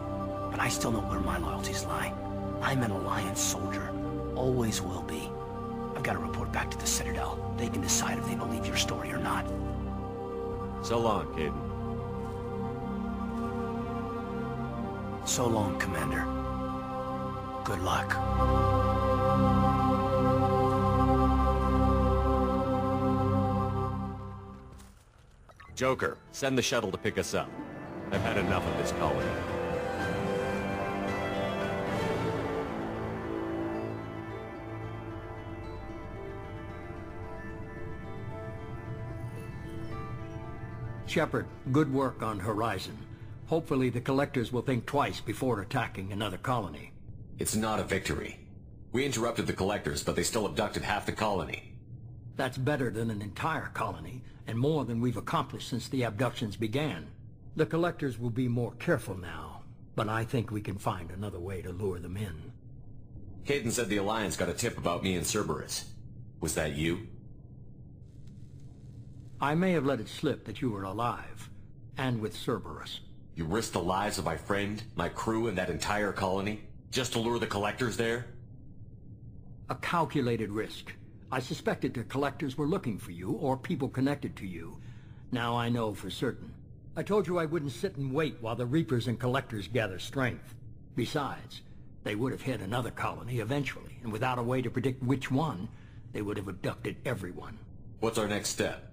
but I still know where my loyalties lie. I'm an Alliance soldier. Always will be. I've got to report back to the Citadel. They can decide if they believe your story or not. So long, Caden. So long, Commander. Good luck. Joker, send the shuttle to pick us up. I've had enough of this colony. Shepard, good work on Horizon. Hopefully the Collectors will think twice before attacking another colony. It's not a victory. We interrupted the Collectors, but they still abducted half the colony. That's better than an entire colony, and more than we've accomplished since the abductions began. The Collectors will be more careful now, but I think we can find another way to lure them in. Caden said the Alliance got a tip about me and Cerberus. Was that you? I may have let it slip that you were alive, and with Cerberus. You risked the lives of my friend, my crew, and that entire colony, just to lure the Collectors there? A calculated risk. I suspected the Collectors were looking for you, or people connected to you. Now I know for certain. I told you I wouldn't sit and wait while the Reapers and Collectors gather strength. Besides, they would have hit another colony eventually, and without a way to predict which one, they would have abducted everyone. What's our next step?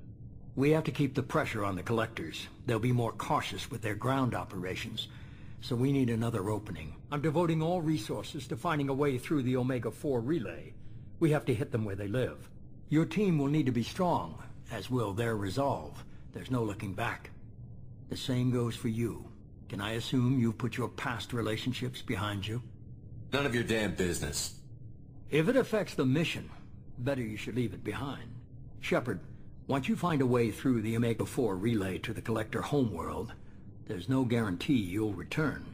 We have to keep the pressure on the Collectors. They'll be more cautious with their ground operations, so we need another opening. I'm devoting all resources to finding a way through the Omega-4 relay. We have to hit them where they live. Your team will need to be strong, as will their resolve. There's no looking back. The same goes for you. Can I assume you've put your past relationships behind you? None of your damn business. If it affects the mission, better you should leave it behind. Shepard, once you find a way through the Omega-4 relay to the Collector homeworld, there's no guarantee you'll return.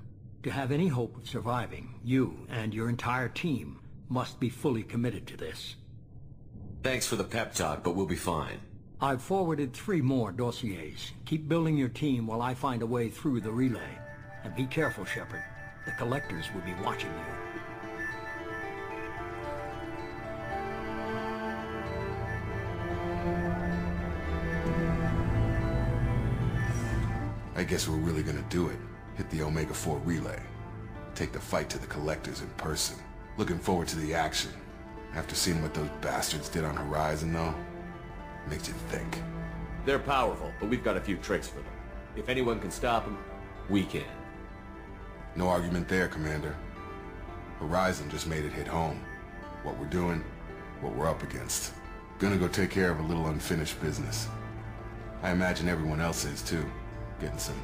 To have any hope of surviving, you and your entire team must be fully committed to this. Thanks for the pep talk, but we'll be fine. I've forwarded 3 more dossiers. Keep building your team while I find a way through the relay. And be careful, Shepard. The Collectors will be watching you. I guess we're really gonna do it. Hit the Omega-4 relay. Take the fight to the Collectors in person. Looking forward to the action. After seeing what those bastards did on Horizon, though, makes you think. They're powerful, but we've got a few tricks for them. If anyone can stop them, we can. No argument there, Commander. Horizon just made it hit home. What we're doing, what we're up against. Gonna go take care of a little unfinished business. I imagine everyone else is, too. Getting some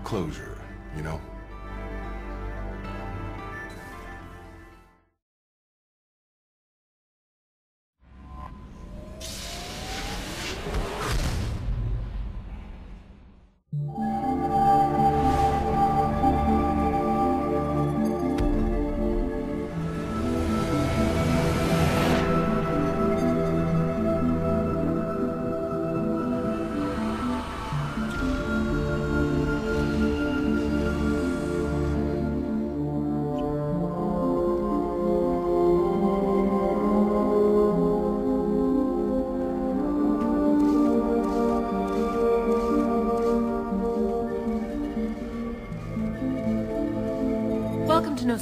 closure, you know?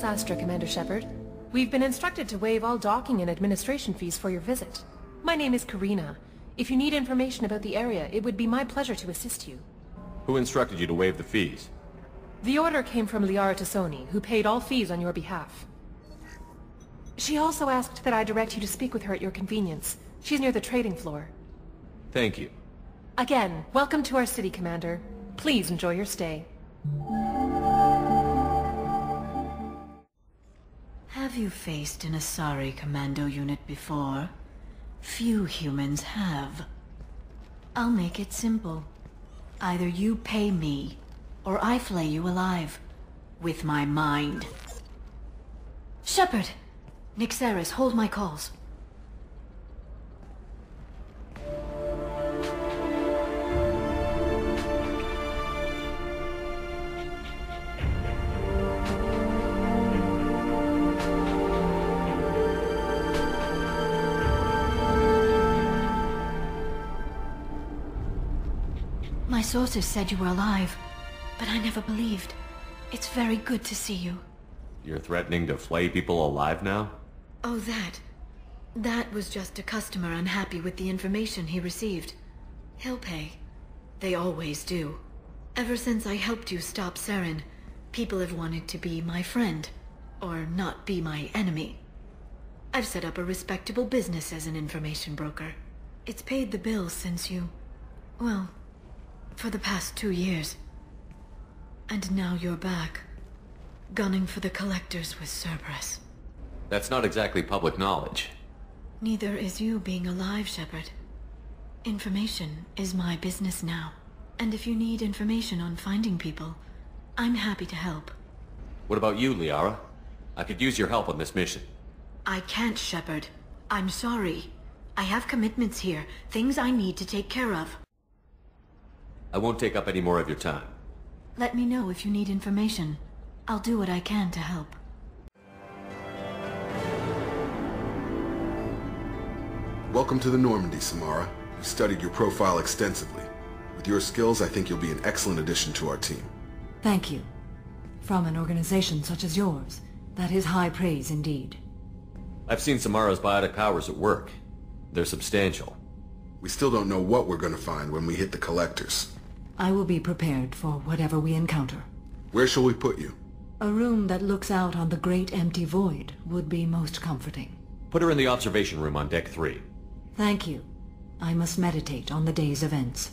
Astra, Commander Shepard. We've been instructed to waive all docking and administration fees for your visit. My name is Karina. If you need information about the area, it would be my pleasure to assist you. Who instructed you to waive the fees? The order came from Liara Tassoni, who paid all fees on your behalf. She also asked that I direct you to speak with her at your convenience. She's near the trading floor. Thank you. Again, welcome to our city, Commander. Please enjoy your stay. Have you faced an Asari commando unit before? Few humans have. I'll make it simple. Either you pay me, or I flay you alive. With my mind. Shepard! Nixeris, hold my calls. sources said you were alive, but I never believed. It's very good to see you. You're threatening to flay people alive now? Oh, that. That was just a customer unhappy with the information he received. He'll pay. They always do. Ever since I helped you stop Saren, people have wanted to be my friend, or not be my enemy. I've set up a respectable business as an information broker. It's paid the bills since you... well, for the past 2 years. And now you're back, gunning for the Collectors with Cerberus. That's not exactly public knowledge. Neither is you being alive, Shepard. Information is my business now. And if you need information on finding people, I'm happy to help. What about you, Liara? I could use your help on this mission. I can't, Shepard. I'm sorry. I have commitments here, things I need to take care of. I won't take up any more of your time. Let me know if you need information. I'll do what I can to help. Welcome to the Normandy, Samara. We've studied your profile extensively. With your skills, I think you'll be an excellent addition to our team. Thank you. From an organization such as yours, that is high praise indeed. I've seen Samara's biotic powers at work. They're substantial. We still don't know what we're going to find when we hit the Collectors. I will be prepared for whatever we encounter. Where shall we put you? A room that looks out on the great empty void would be most comforting. Put her in the observation room on Deck 3. Thank you. I must meditate on the day's events.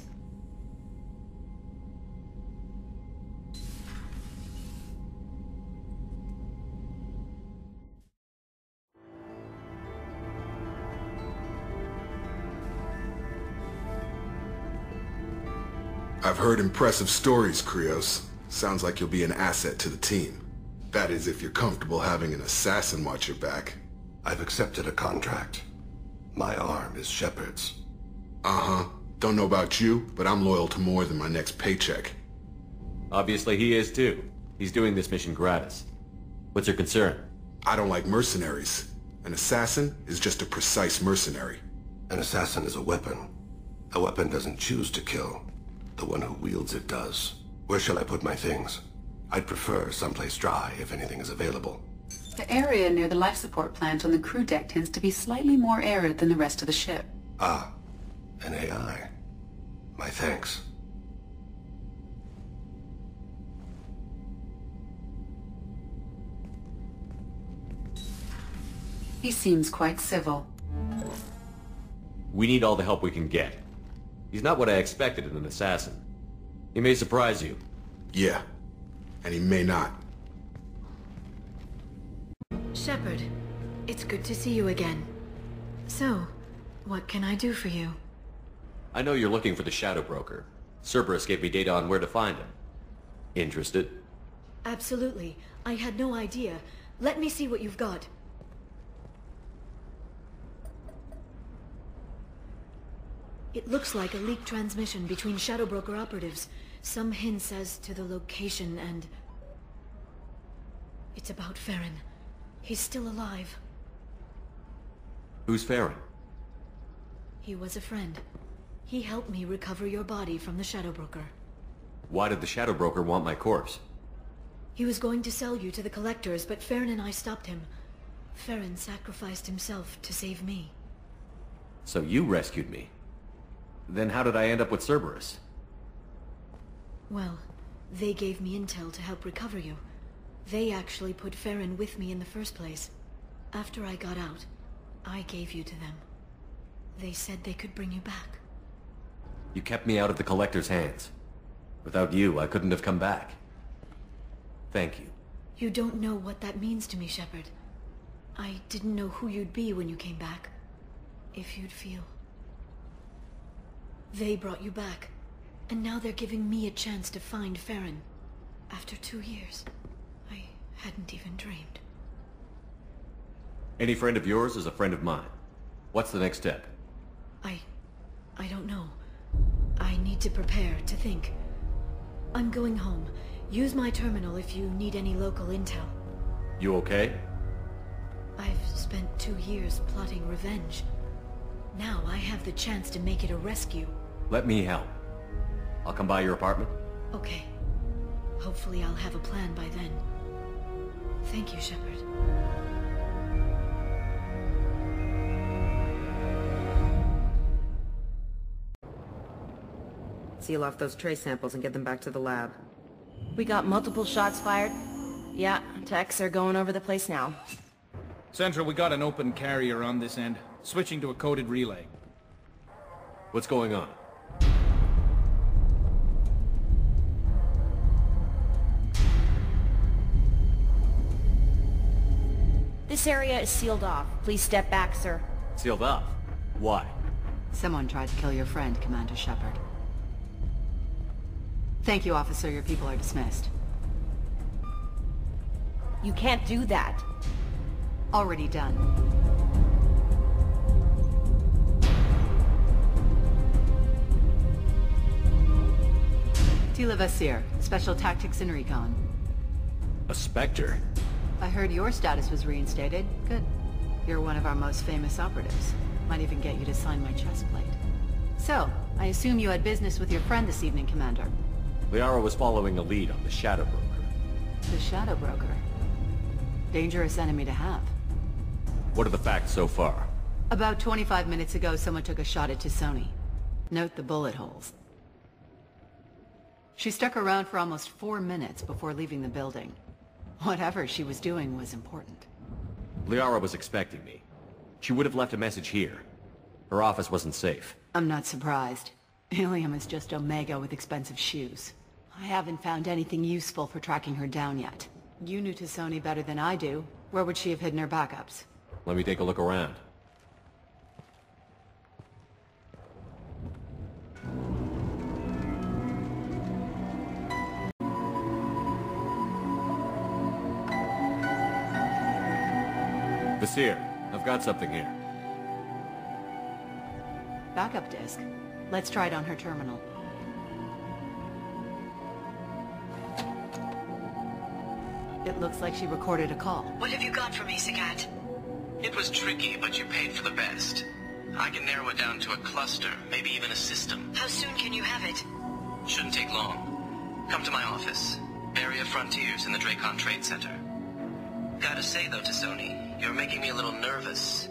I've heard impressive stories, Krios. Sounds like you'll be an asset to the team. That is, if you're comfortable having an assassin watch your back. I've accepted a contract. My arm is Shepard's. Uh-huh. Don't know about you, but I'm loyal to more than my next paycheck. Obviously he is too. He's doing this mission gratis. What's your concern? I don't like mercenaries. An assassin is just a precise mercenary. An assassin is a weapon. A weapon doesn't choose to kill. The one who wields it does. Where shall I put my things? I'd prefer someplace dry if anything is available. The area near the life support plant on the crew deck tends to be slightly more arid than the rest of the ship. Ah, an AI. My thanks. He seems quite civil. We need all the help we can get. He's not what I expected in an assassin. He may surprise you. Yeah, and he may not. Shepard, it's good to see you again. So, what can I do for you? I know you're looking for the Shadow Broker. Cerberus gave me data on where to find him. Interested? Absolutely. I had no idea. Let me see what you've got. It looks like a leaked transmission between Shadow Broker operatives. Some hints as to the location and... It's about Farron. He's still alive. Who's Farron? He was a friend. He helped me recover your body from the Shadow Broker. Why did the Shadow Broker want my corpse? He was going to sell you to the Collectors, but Farron and I stopped him. Farron sacrificed himself to save me. So you rescued me. Then how did I end up with Cerberus? Well, they gave me intel to help recover you. They actually put Farron with me in the first place. After I got out, I gave you to them. They said they could bring you back. You kept me out of the Collector's hands. Without you, I couldn't have come back. Thank you. You don't know what that means to me, Shepard. I didn't know who you'd be when you came back. If you'd feel... They brought you back, and now they're giving me a chance to find Farron. After 2 years, I hadn't even dreamed. Any friend of yours is a friend of mine. What's the next step? I don't know. I need to prepare, to think. I'm going home. Use my terminal if you need any local intel. You okay? I've spent 2 years plotting revenge. Now I have the chance to make it a rescue. Let me help. I'll come by your apartment. Okay. Hopefully I'll have a plan by then. Thank you, Shepard. Seal off those trace samples and get them back to the lab. We got multiple shots fired. Yeah, techs are going over the place now. Central, we got an open carrier on this end. Switching to a coded relay. What's going on? This area is sealed off. Please step back, sir. Sealed off? Why? Someone tried to kill your friend, Commander Shepard. Thank you, officer. Your people are dismissed. You can't do that. Already done. Tila Vasir, Special Tactics and Recon. A Spectre? I heard your status was reinstated. Good. You're one of our most famous operatives. Might even get you to sign my chest plate. So, I assume you had business with your friend this evening, Commander. Liara was following a lead on the Shadow Broker. The Shadow Broker. Dangerous enemy to have. What are the facts so far? About 25 minutes ago, someone took a shot at T'Soni. Note the bullet holes. She stuck around for almost 4 minutes before leaving the building. Whatever she was doing was important. Liara was expecting me. She would have left a message here. Her office wasn't safe. I'm not surprised. Ilium is just Omega with expensive shoes. I haven't found anything useful for tracking her down yet. You knew T'Soni better than I do. Where would she have hidden her backups? Let me take a look around. Vasir, I've got something here. Backup disk. Let's try it on her terminal. It looks like she recorded a call. What have you got for me, Sagat? It was tricky, but you paid for the best. I can narrow it down to a cluster, maybe even a system. How soon can you have it? Shouldn't take long. Come to my office. Area Frontiers in the Dracon Trade Center. Gotta say though, T'Soni, you're making me a little nervous.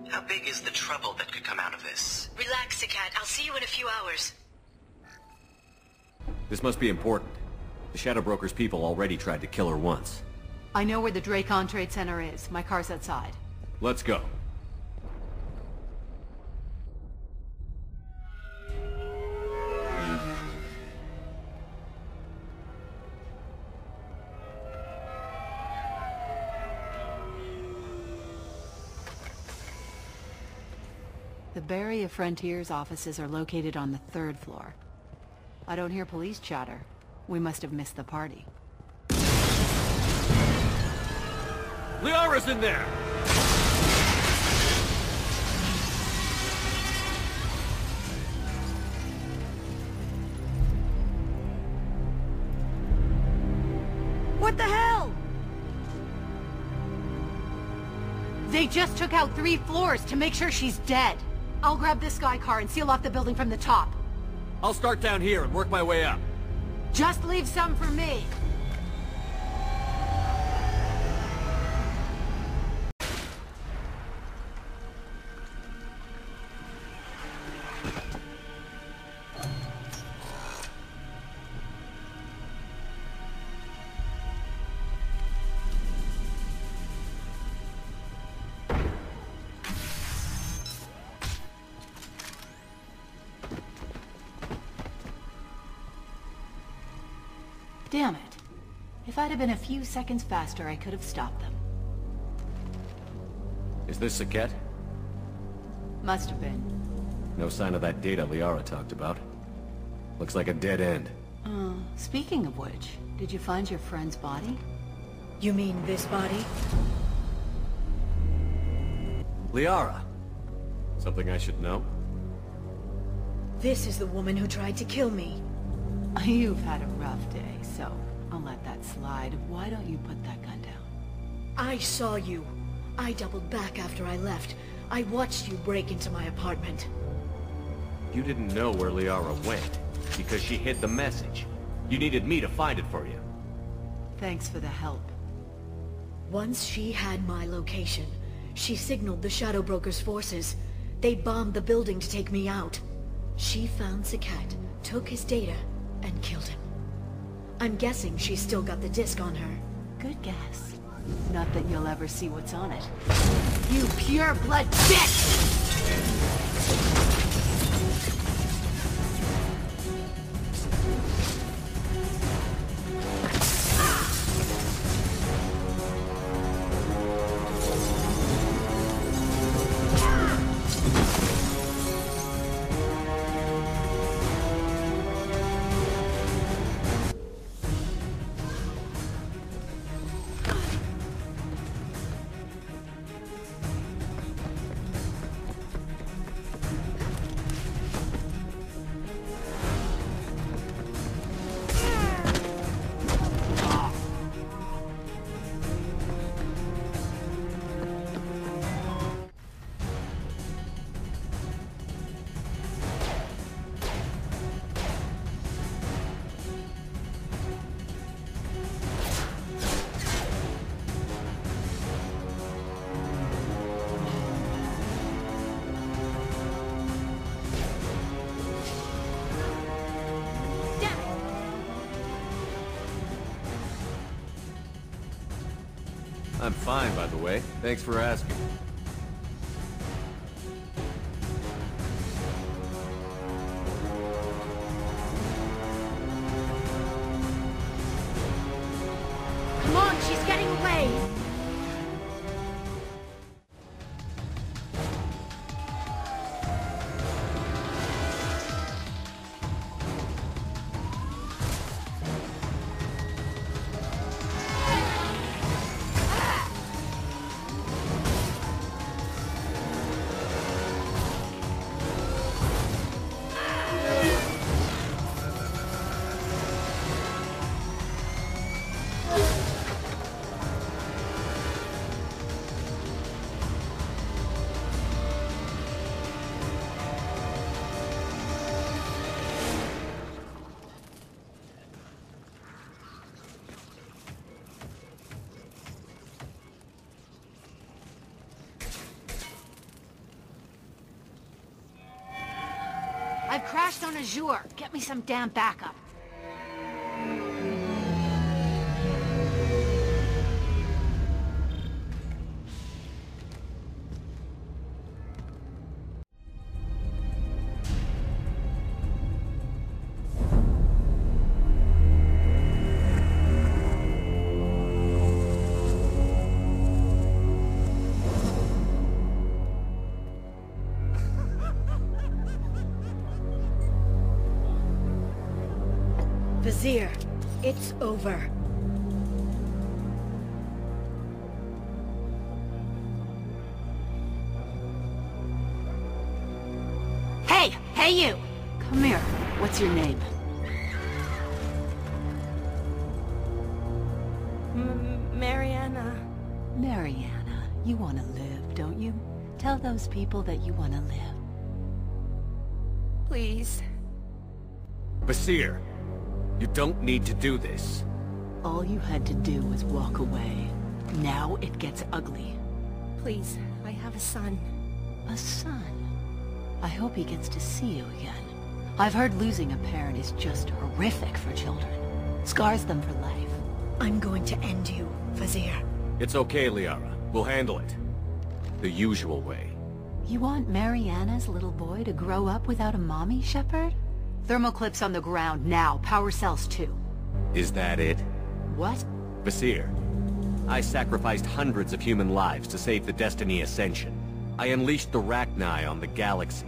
How big is the trouble that could come out of this? Relax, Sagat. I'll see you in a few hours. This must be important. The Shadow Broker's people already tried to kill her once. I know where the Dracon Trade Center is. My car's outside. Let's go. The Barrier Frontiers offices are located on the 3rd floor. I don't hear police chatter. We must have missed the party. Liara's in there! What the hell? They just took out 3 floors to make sure she's dead. I'll grab this Sky car and seal off the building from the top. I'll start down here and work my way up. Just leave some for me. Damn it. If I'd have been a few seconds faster, I could have stopped them. Is this Saket? Must have been. No sign of that data Liara talked about. Looks like a dead end. Speaking of which, did you find your friend's body? You mean this body? Liara! Something I should know? This is the woman who tried to kill me. You've had a rough day, so I'll let that slide. Why don't you put that gun down? I saw you. I doubled back after I left. I watched you break into my apartment. You didn't know where Liara went. because she hid the message. You needed me to find it for you. Thanks for the help. Once she had my location, she signaled the Shadow Broker's forces. They bombed the building to take me out. She found Sakat, took his data, and killed him. I'm guessing she's still got the disc on her. Good guess. Not that you'll ever see what's on it. You pure-blood bitch! I'm fine, by the way. Thanks for asking. Come on, she's getting away! I've crashed on Azure. Get me some damn backup. Vizier, it's over. Hey! Hey you! Come here. What's your name? Mariana. Mariana, you want to live, don't you? Tell those people that you want to live. Please. Basir, you don't need to do this. All you had to do was walk away. Now it gets ugly. Please, I have a son. A son? I hope he gets to see you again. I've heard losing a parent is just horrific for children. Scars them for life. I'm going to end you, Vizier. It's okay, Liara. We'll handle it. The usual way. You want Mariana's little boy to grow up without a mommy, Shepard? Thermoclips on the ground now. Power cells too. Is that it? What? Basir, I sacrificed hundreds of human lives to save the Destiny Ascension. I unleashed the Rachni on the galaxy.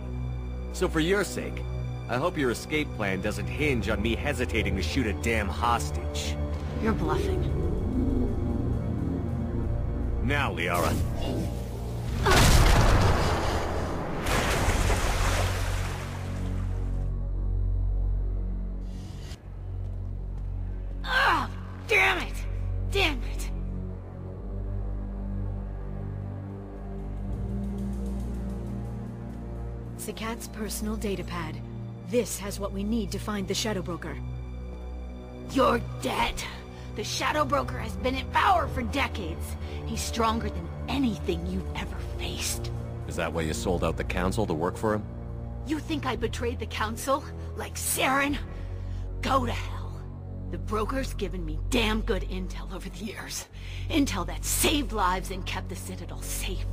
So for your sake, I hope your escape plan doesn't hinge on me hesitating to shoot a damn hostage. You're bluffing. Now, Liara. Ah! Damn it! Damn it! Sakat's personal datapad. This has what we need to find the Shadow Broker. You're dead. The Shadow Broker has been in power for decades. He's stronger than anything you've ever faced. Is that why you sold out the Council to work for him? You think I betrayed the Council? Like Saren? Go to hell. The Broker's given me damn good intel over the years. Intel that saved lives and kept the Citadel safe.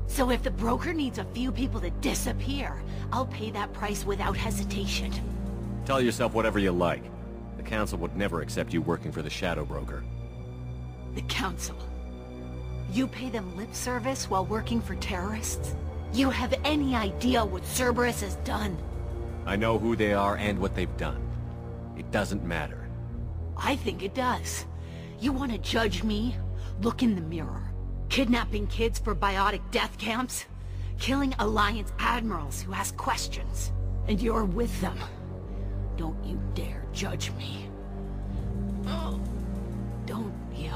So if the Broker needs a few people to disappear, I'll pay that price without hesitation. Tell yourself whatever you like. The Council would never accept you working for the Shadow Broker. The Council. You pay them lip service while working for terrorists? You have any idea what Cerberus has done? I know who they are and what they've done. It doesn't matter. I think it does. You want to judge me? Look in the mirror. Kidnapping kids for biotic death camps? Killing Alliance admirals who ask questions. And you're with them. Don't you dare judge me. Oh, don't you?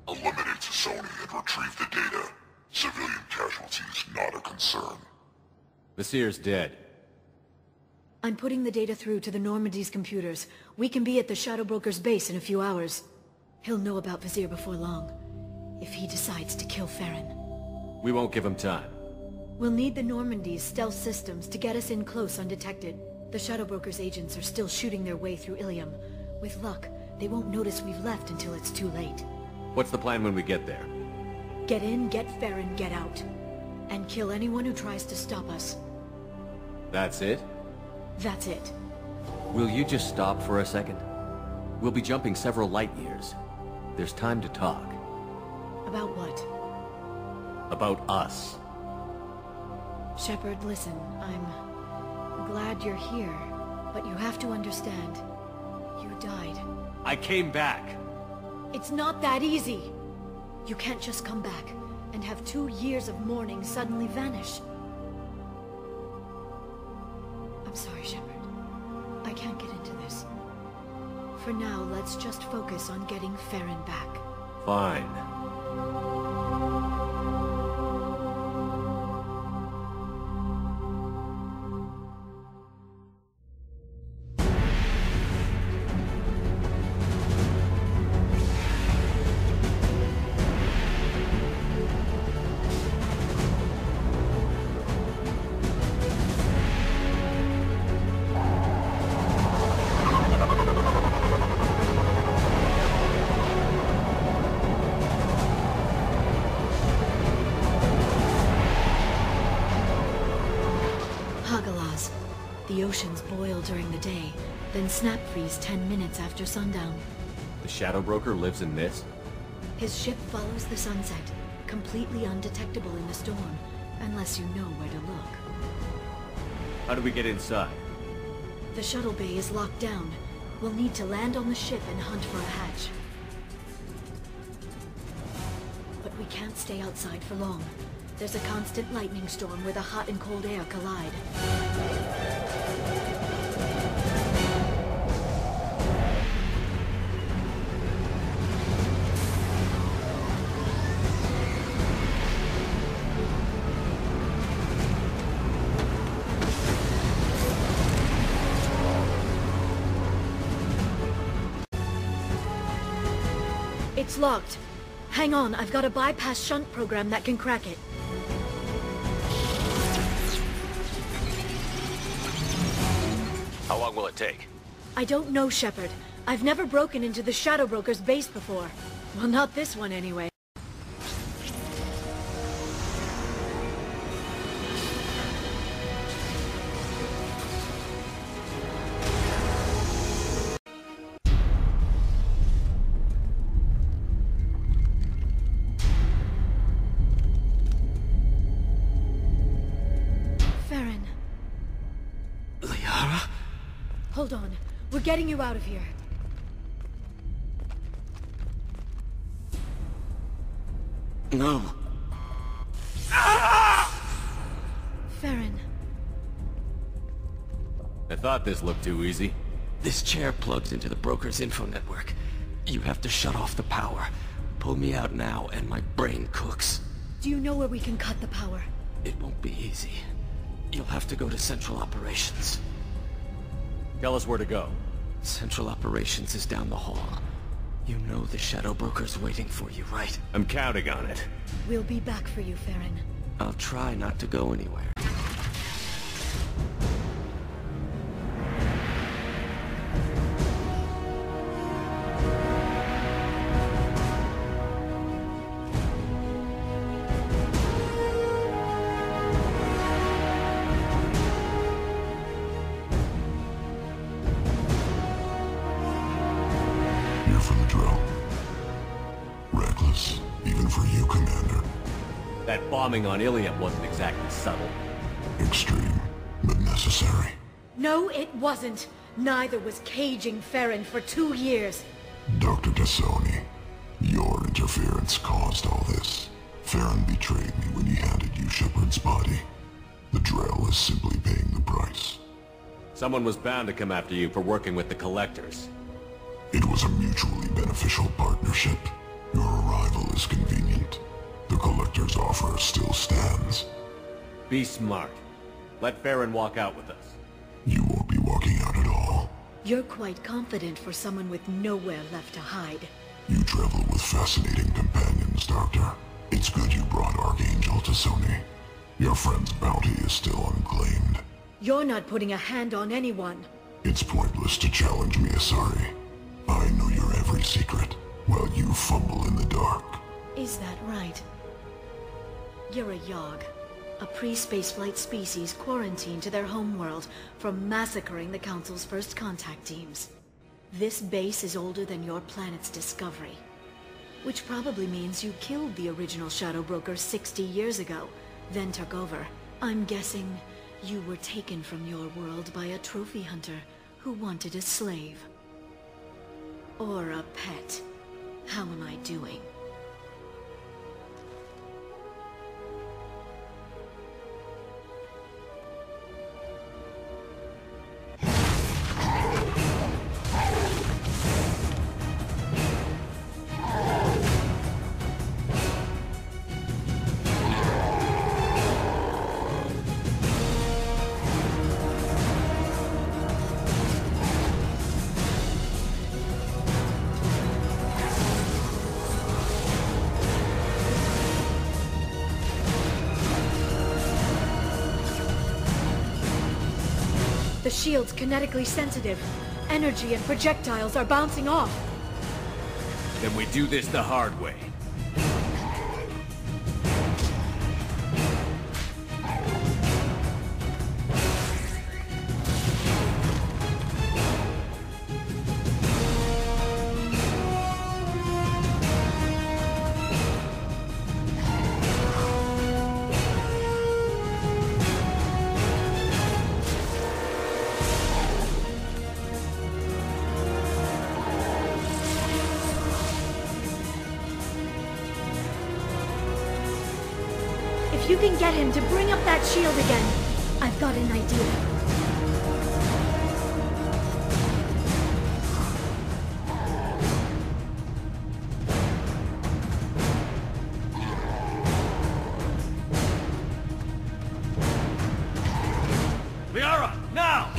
Eliminate Sony and retrieve the data. Civilian casualties not a concern. Vasir's dead. I'm putting the data through to the Normandy's computers. We can be at the Shadow Broker's base in a few hours. He'll know about Vasir before long, if he decides to kill Farron. We won't give him time. We'll need the Normandy's stealth systems to get us in close undetected. The Shadow Broker's agents are still shooting their way through Ilium. With luck, they won't notice we've left until it's too late. What's the plan when we get there? Get in, get Farron, get out. And kill anyone who tries to stop us. That's it? That's it. Will you just stop for a second? We'll be jumping several light years. There's time to talk. About what? About us. Shepard, listen, I'm glad you're here, but you have to understand. You died. I came back. It's not that easy. You can't just come back and have 2 years of mourning suddenly vanish. I'm sorry, Shepard. I can't get into this. For now, let's just focus on getting Farron back. Fine. The oceans boil during the day, then snap freeze 10 minutes after sundown. The Shadow Broker lives in this? His ship follows the sunset, completely undetectable in the storm, unless you know where to look. How do we get inside? The shuttle bay is locked down. We'll need to land on the ship and hunt for a hatch. But we can't stay outside for long. There's a constant lightning storm where the hot and cold air collide. It's locked. Hang on, I've got a bypass shunt program that can crack it. How long will it take? I don't know, Shepard. I've never broken into the Shadow Broker's base before. Well, not this one anyway. Hold on. We're getting you out of here. No. Farron. I thought this looked too easy. This chair plugs into the broker's info network. You have to shut off the power. Pull me out now, and my brain cooks. Do you know where we can cut the power? It won't be easy. You'll have to go to Central Operations. Tell us where to go. Central Operations is down the hall. You know the Shadow Broker's waiting for you, right? I'm counting on it. We'll be back for you, Farron. I'll try not to go anywhere. For the drill. Reckless, even for you, Commander. That bombing on Ilium wasn't exactly subtle. Extreme, but necessary. No, it wasn't. Neither was caging Farron for 2 years. Dr. Tassoni, your interference caused all this. Farron betrayed me when he handed you Shepard's body. The drill is simply paying the price. Someone was bound to come after you for working with the Collectors. It was a mutually beneficial partnership. Your arrival is convenient. The Collector's offer still stands. Be smart. Let Farron walk out with us. You won't be walking out at all. You're quite confident for someone with nowhere left to hide. You travel with fascinating companions, Doctor. It's good you brought Archangel to Sony. Your friend's bounty is still unclaimed. You're not putting a hand on anyone. It's pointless to challenge me, Asari. I know your every secret, while you fumble in the dark. Is that right? You're a Yogg, a pre-spaceflight species quarantined to their homeworld from massacring the Council's first contact teams. This base is older than your planet's discovery, which probably means you killed the original Shadow Broker 60 years ago, then took over. I'm guessing you were taken from your world by a trophy hunter who wanted a slave. Or a pet. How am I doing? The shield's kinetically sensitive. Energy and projectiles are bouncing off. Then we do this the hard way. If you can get him to bring up that shield again, I've got an idea. Liara, now!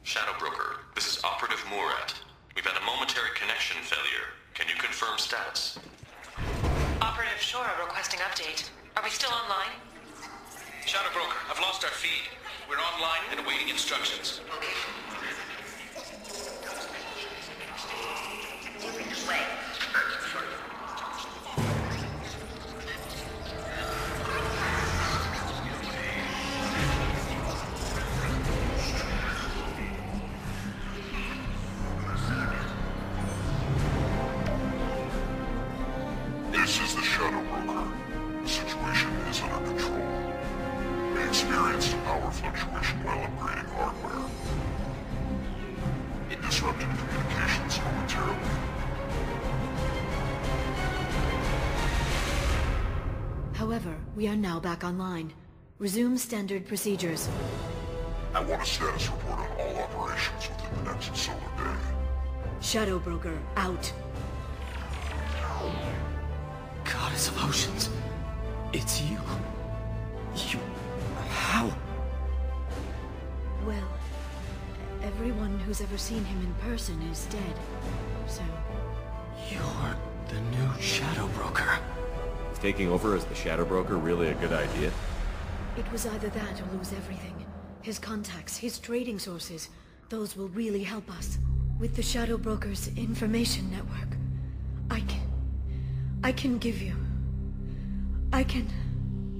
Shadow Broker, this is Operative Murat. We've had a momentary connection failure. Can you confirm status? Operative Shora requesting update. Are we still online? Shadow Broker, I've lost our feed. We're online and awaiting instructions. This is the Shadow Broker. The situation is under control. We experienced a power fluctuation while upgrading hardware. It disrupted communications momentarily. However, we are now back online. Resume standard procedures. I want a status report on all operations within the next solar day. Shadow Broker, out. Goddess of Oceans. It's you. How? Well, everyone who's ever seen him in person is dead, so... You're the new Shadow Broker. Is taking over as the Shadow Broker really a good idea? It was either that or lose everything. His contacts, his trading sources, those will really help us. With the Shadow Broker's information network, I can give you...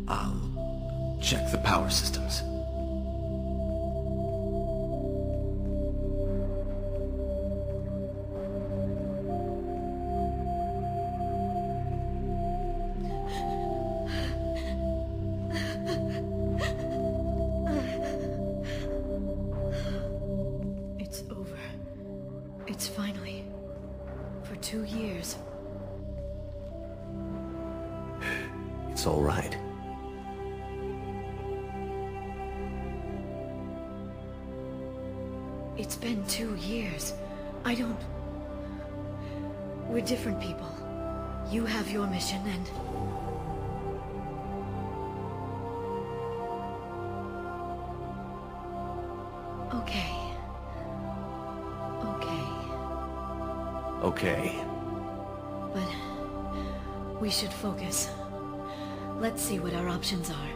I'll check the power systems. It's over. It's finally... For 2 years. It's all right. It's been 2 years. I don't... We're different people. You have your mission and... Okay. Okay. But... we should focus. Let's see what our options are.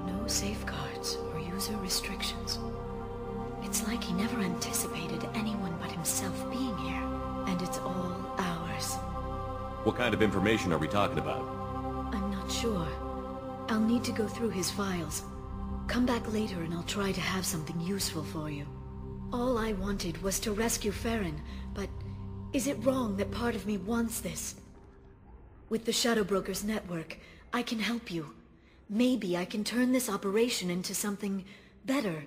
No safeguards or user restrictions. It's like he never anticipated anyone but himself being here. And it's all ours. What kind of information are we talking about? I'm not sure. I'll need to go through his files. Come back later and I'll try to have something useful for you. All I wanted was to rescue Farron, but is it wrong that part of me wants this? With the Shadow Broker's network, I can help you. Maybe I can turn this operation into something better.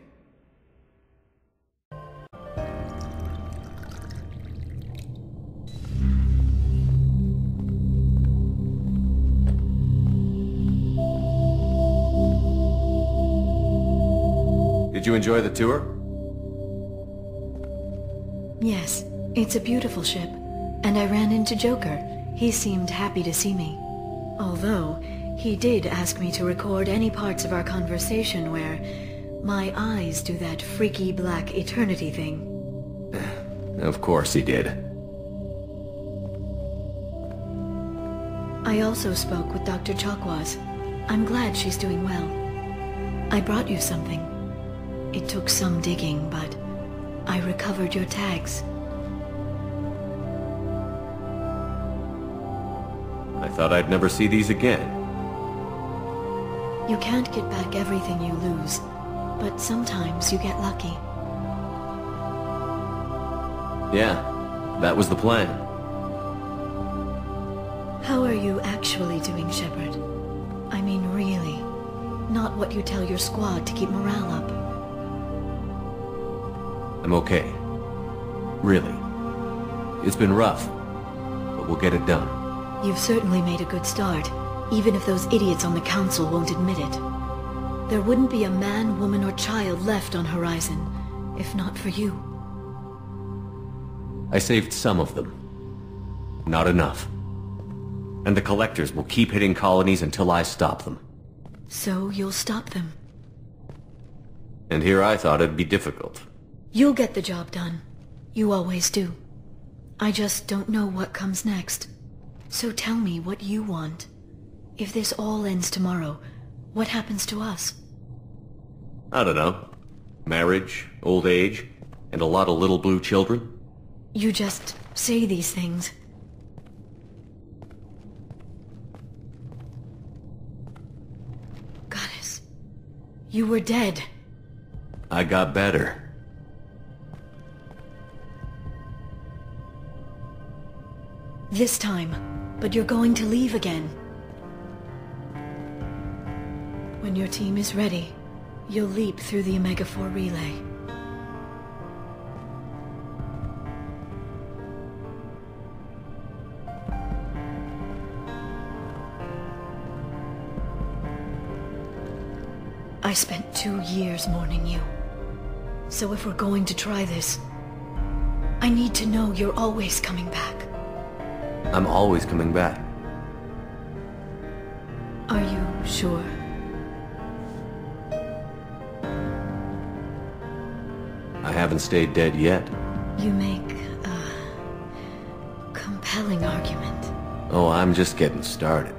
Did you enjoy the tour? Yes, it's a beautiful ship. And I ran into Joker. He seemed happy to see me. Although, he did ask me to record any parts of our conversation where my eyes do that freaky black eternity thing. Of course he did. I also spoke with Dr. Chakwas. I'm glad she's doing well. I brought you something. It took some digging, but I recovered your tags. I thought I'd never see these again. You can't get back everything you lose, but sometimes you get lucky. Yeah, that was the plan. How are you actually doing, Shepard? I mean, really. Not what you tell your squad to keep morale up. I'm okay. Really. It's been rough, but we'll get it done. You've certainly made a good start, even if those idiots on the council won't admit it. There wouldn't be a man, woman, or child left on Horizon, if not for you. I saved some of them. Not enough. And the collectors will keep hitting colonies until I stop them. So you'll stop them. And here I thought it'd be difficult. You'll get the job done. You always do. I just don't know what comes next. So tell me what you want. If this all ends tomorrow, what happens to us? I don't know. Marriage, old age, and a lot of little blue children. You just say these things. Goddess, you were dead. I got better. This time, but you're going to leave again. When your team is ready, you'll leap through the Omega-4 relay. I spent 2 years mourning you. So if we're going to try this, I need to know you're always coming back. I'm always coming back. Are you sure? I haven't stayed dead yet. You make a compelling argument. Oh, I'm just getting started.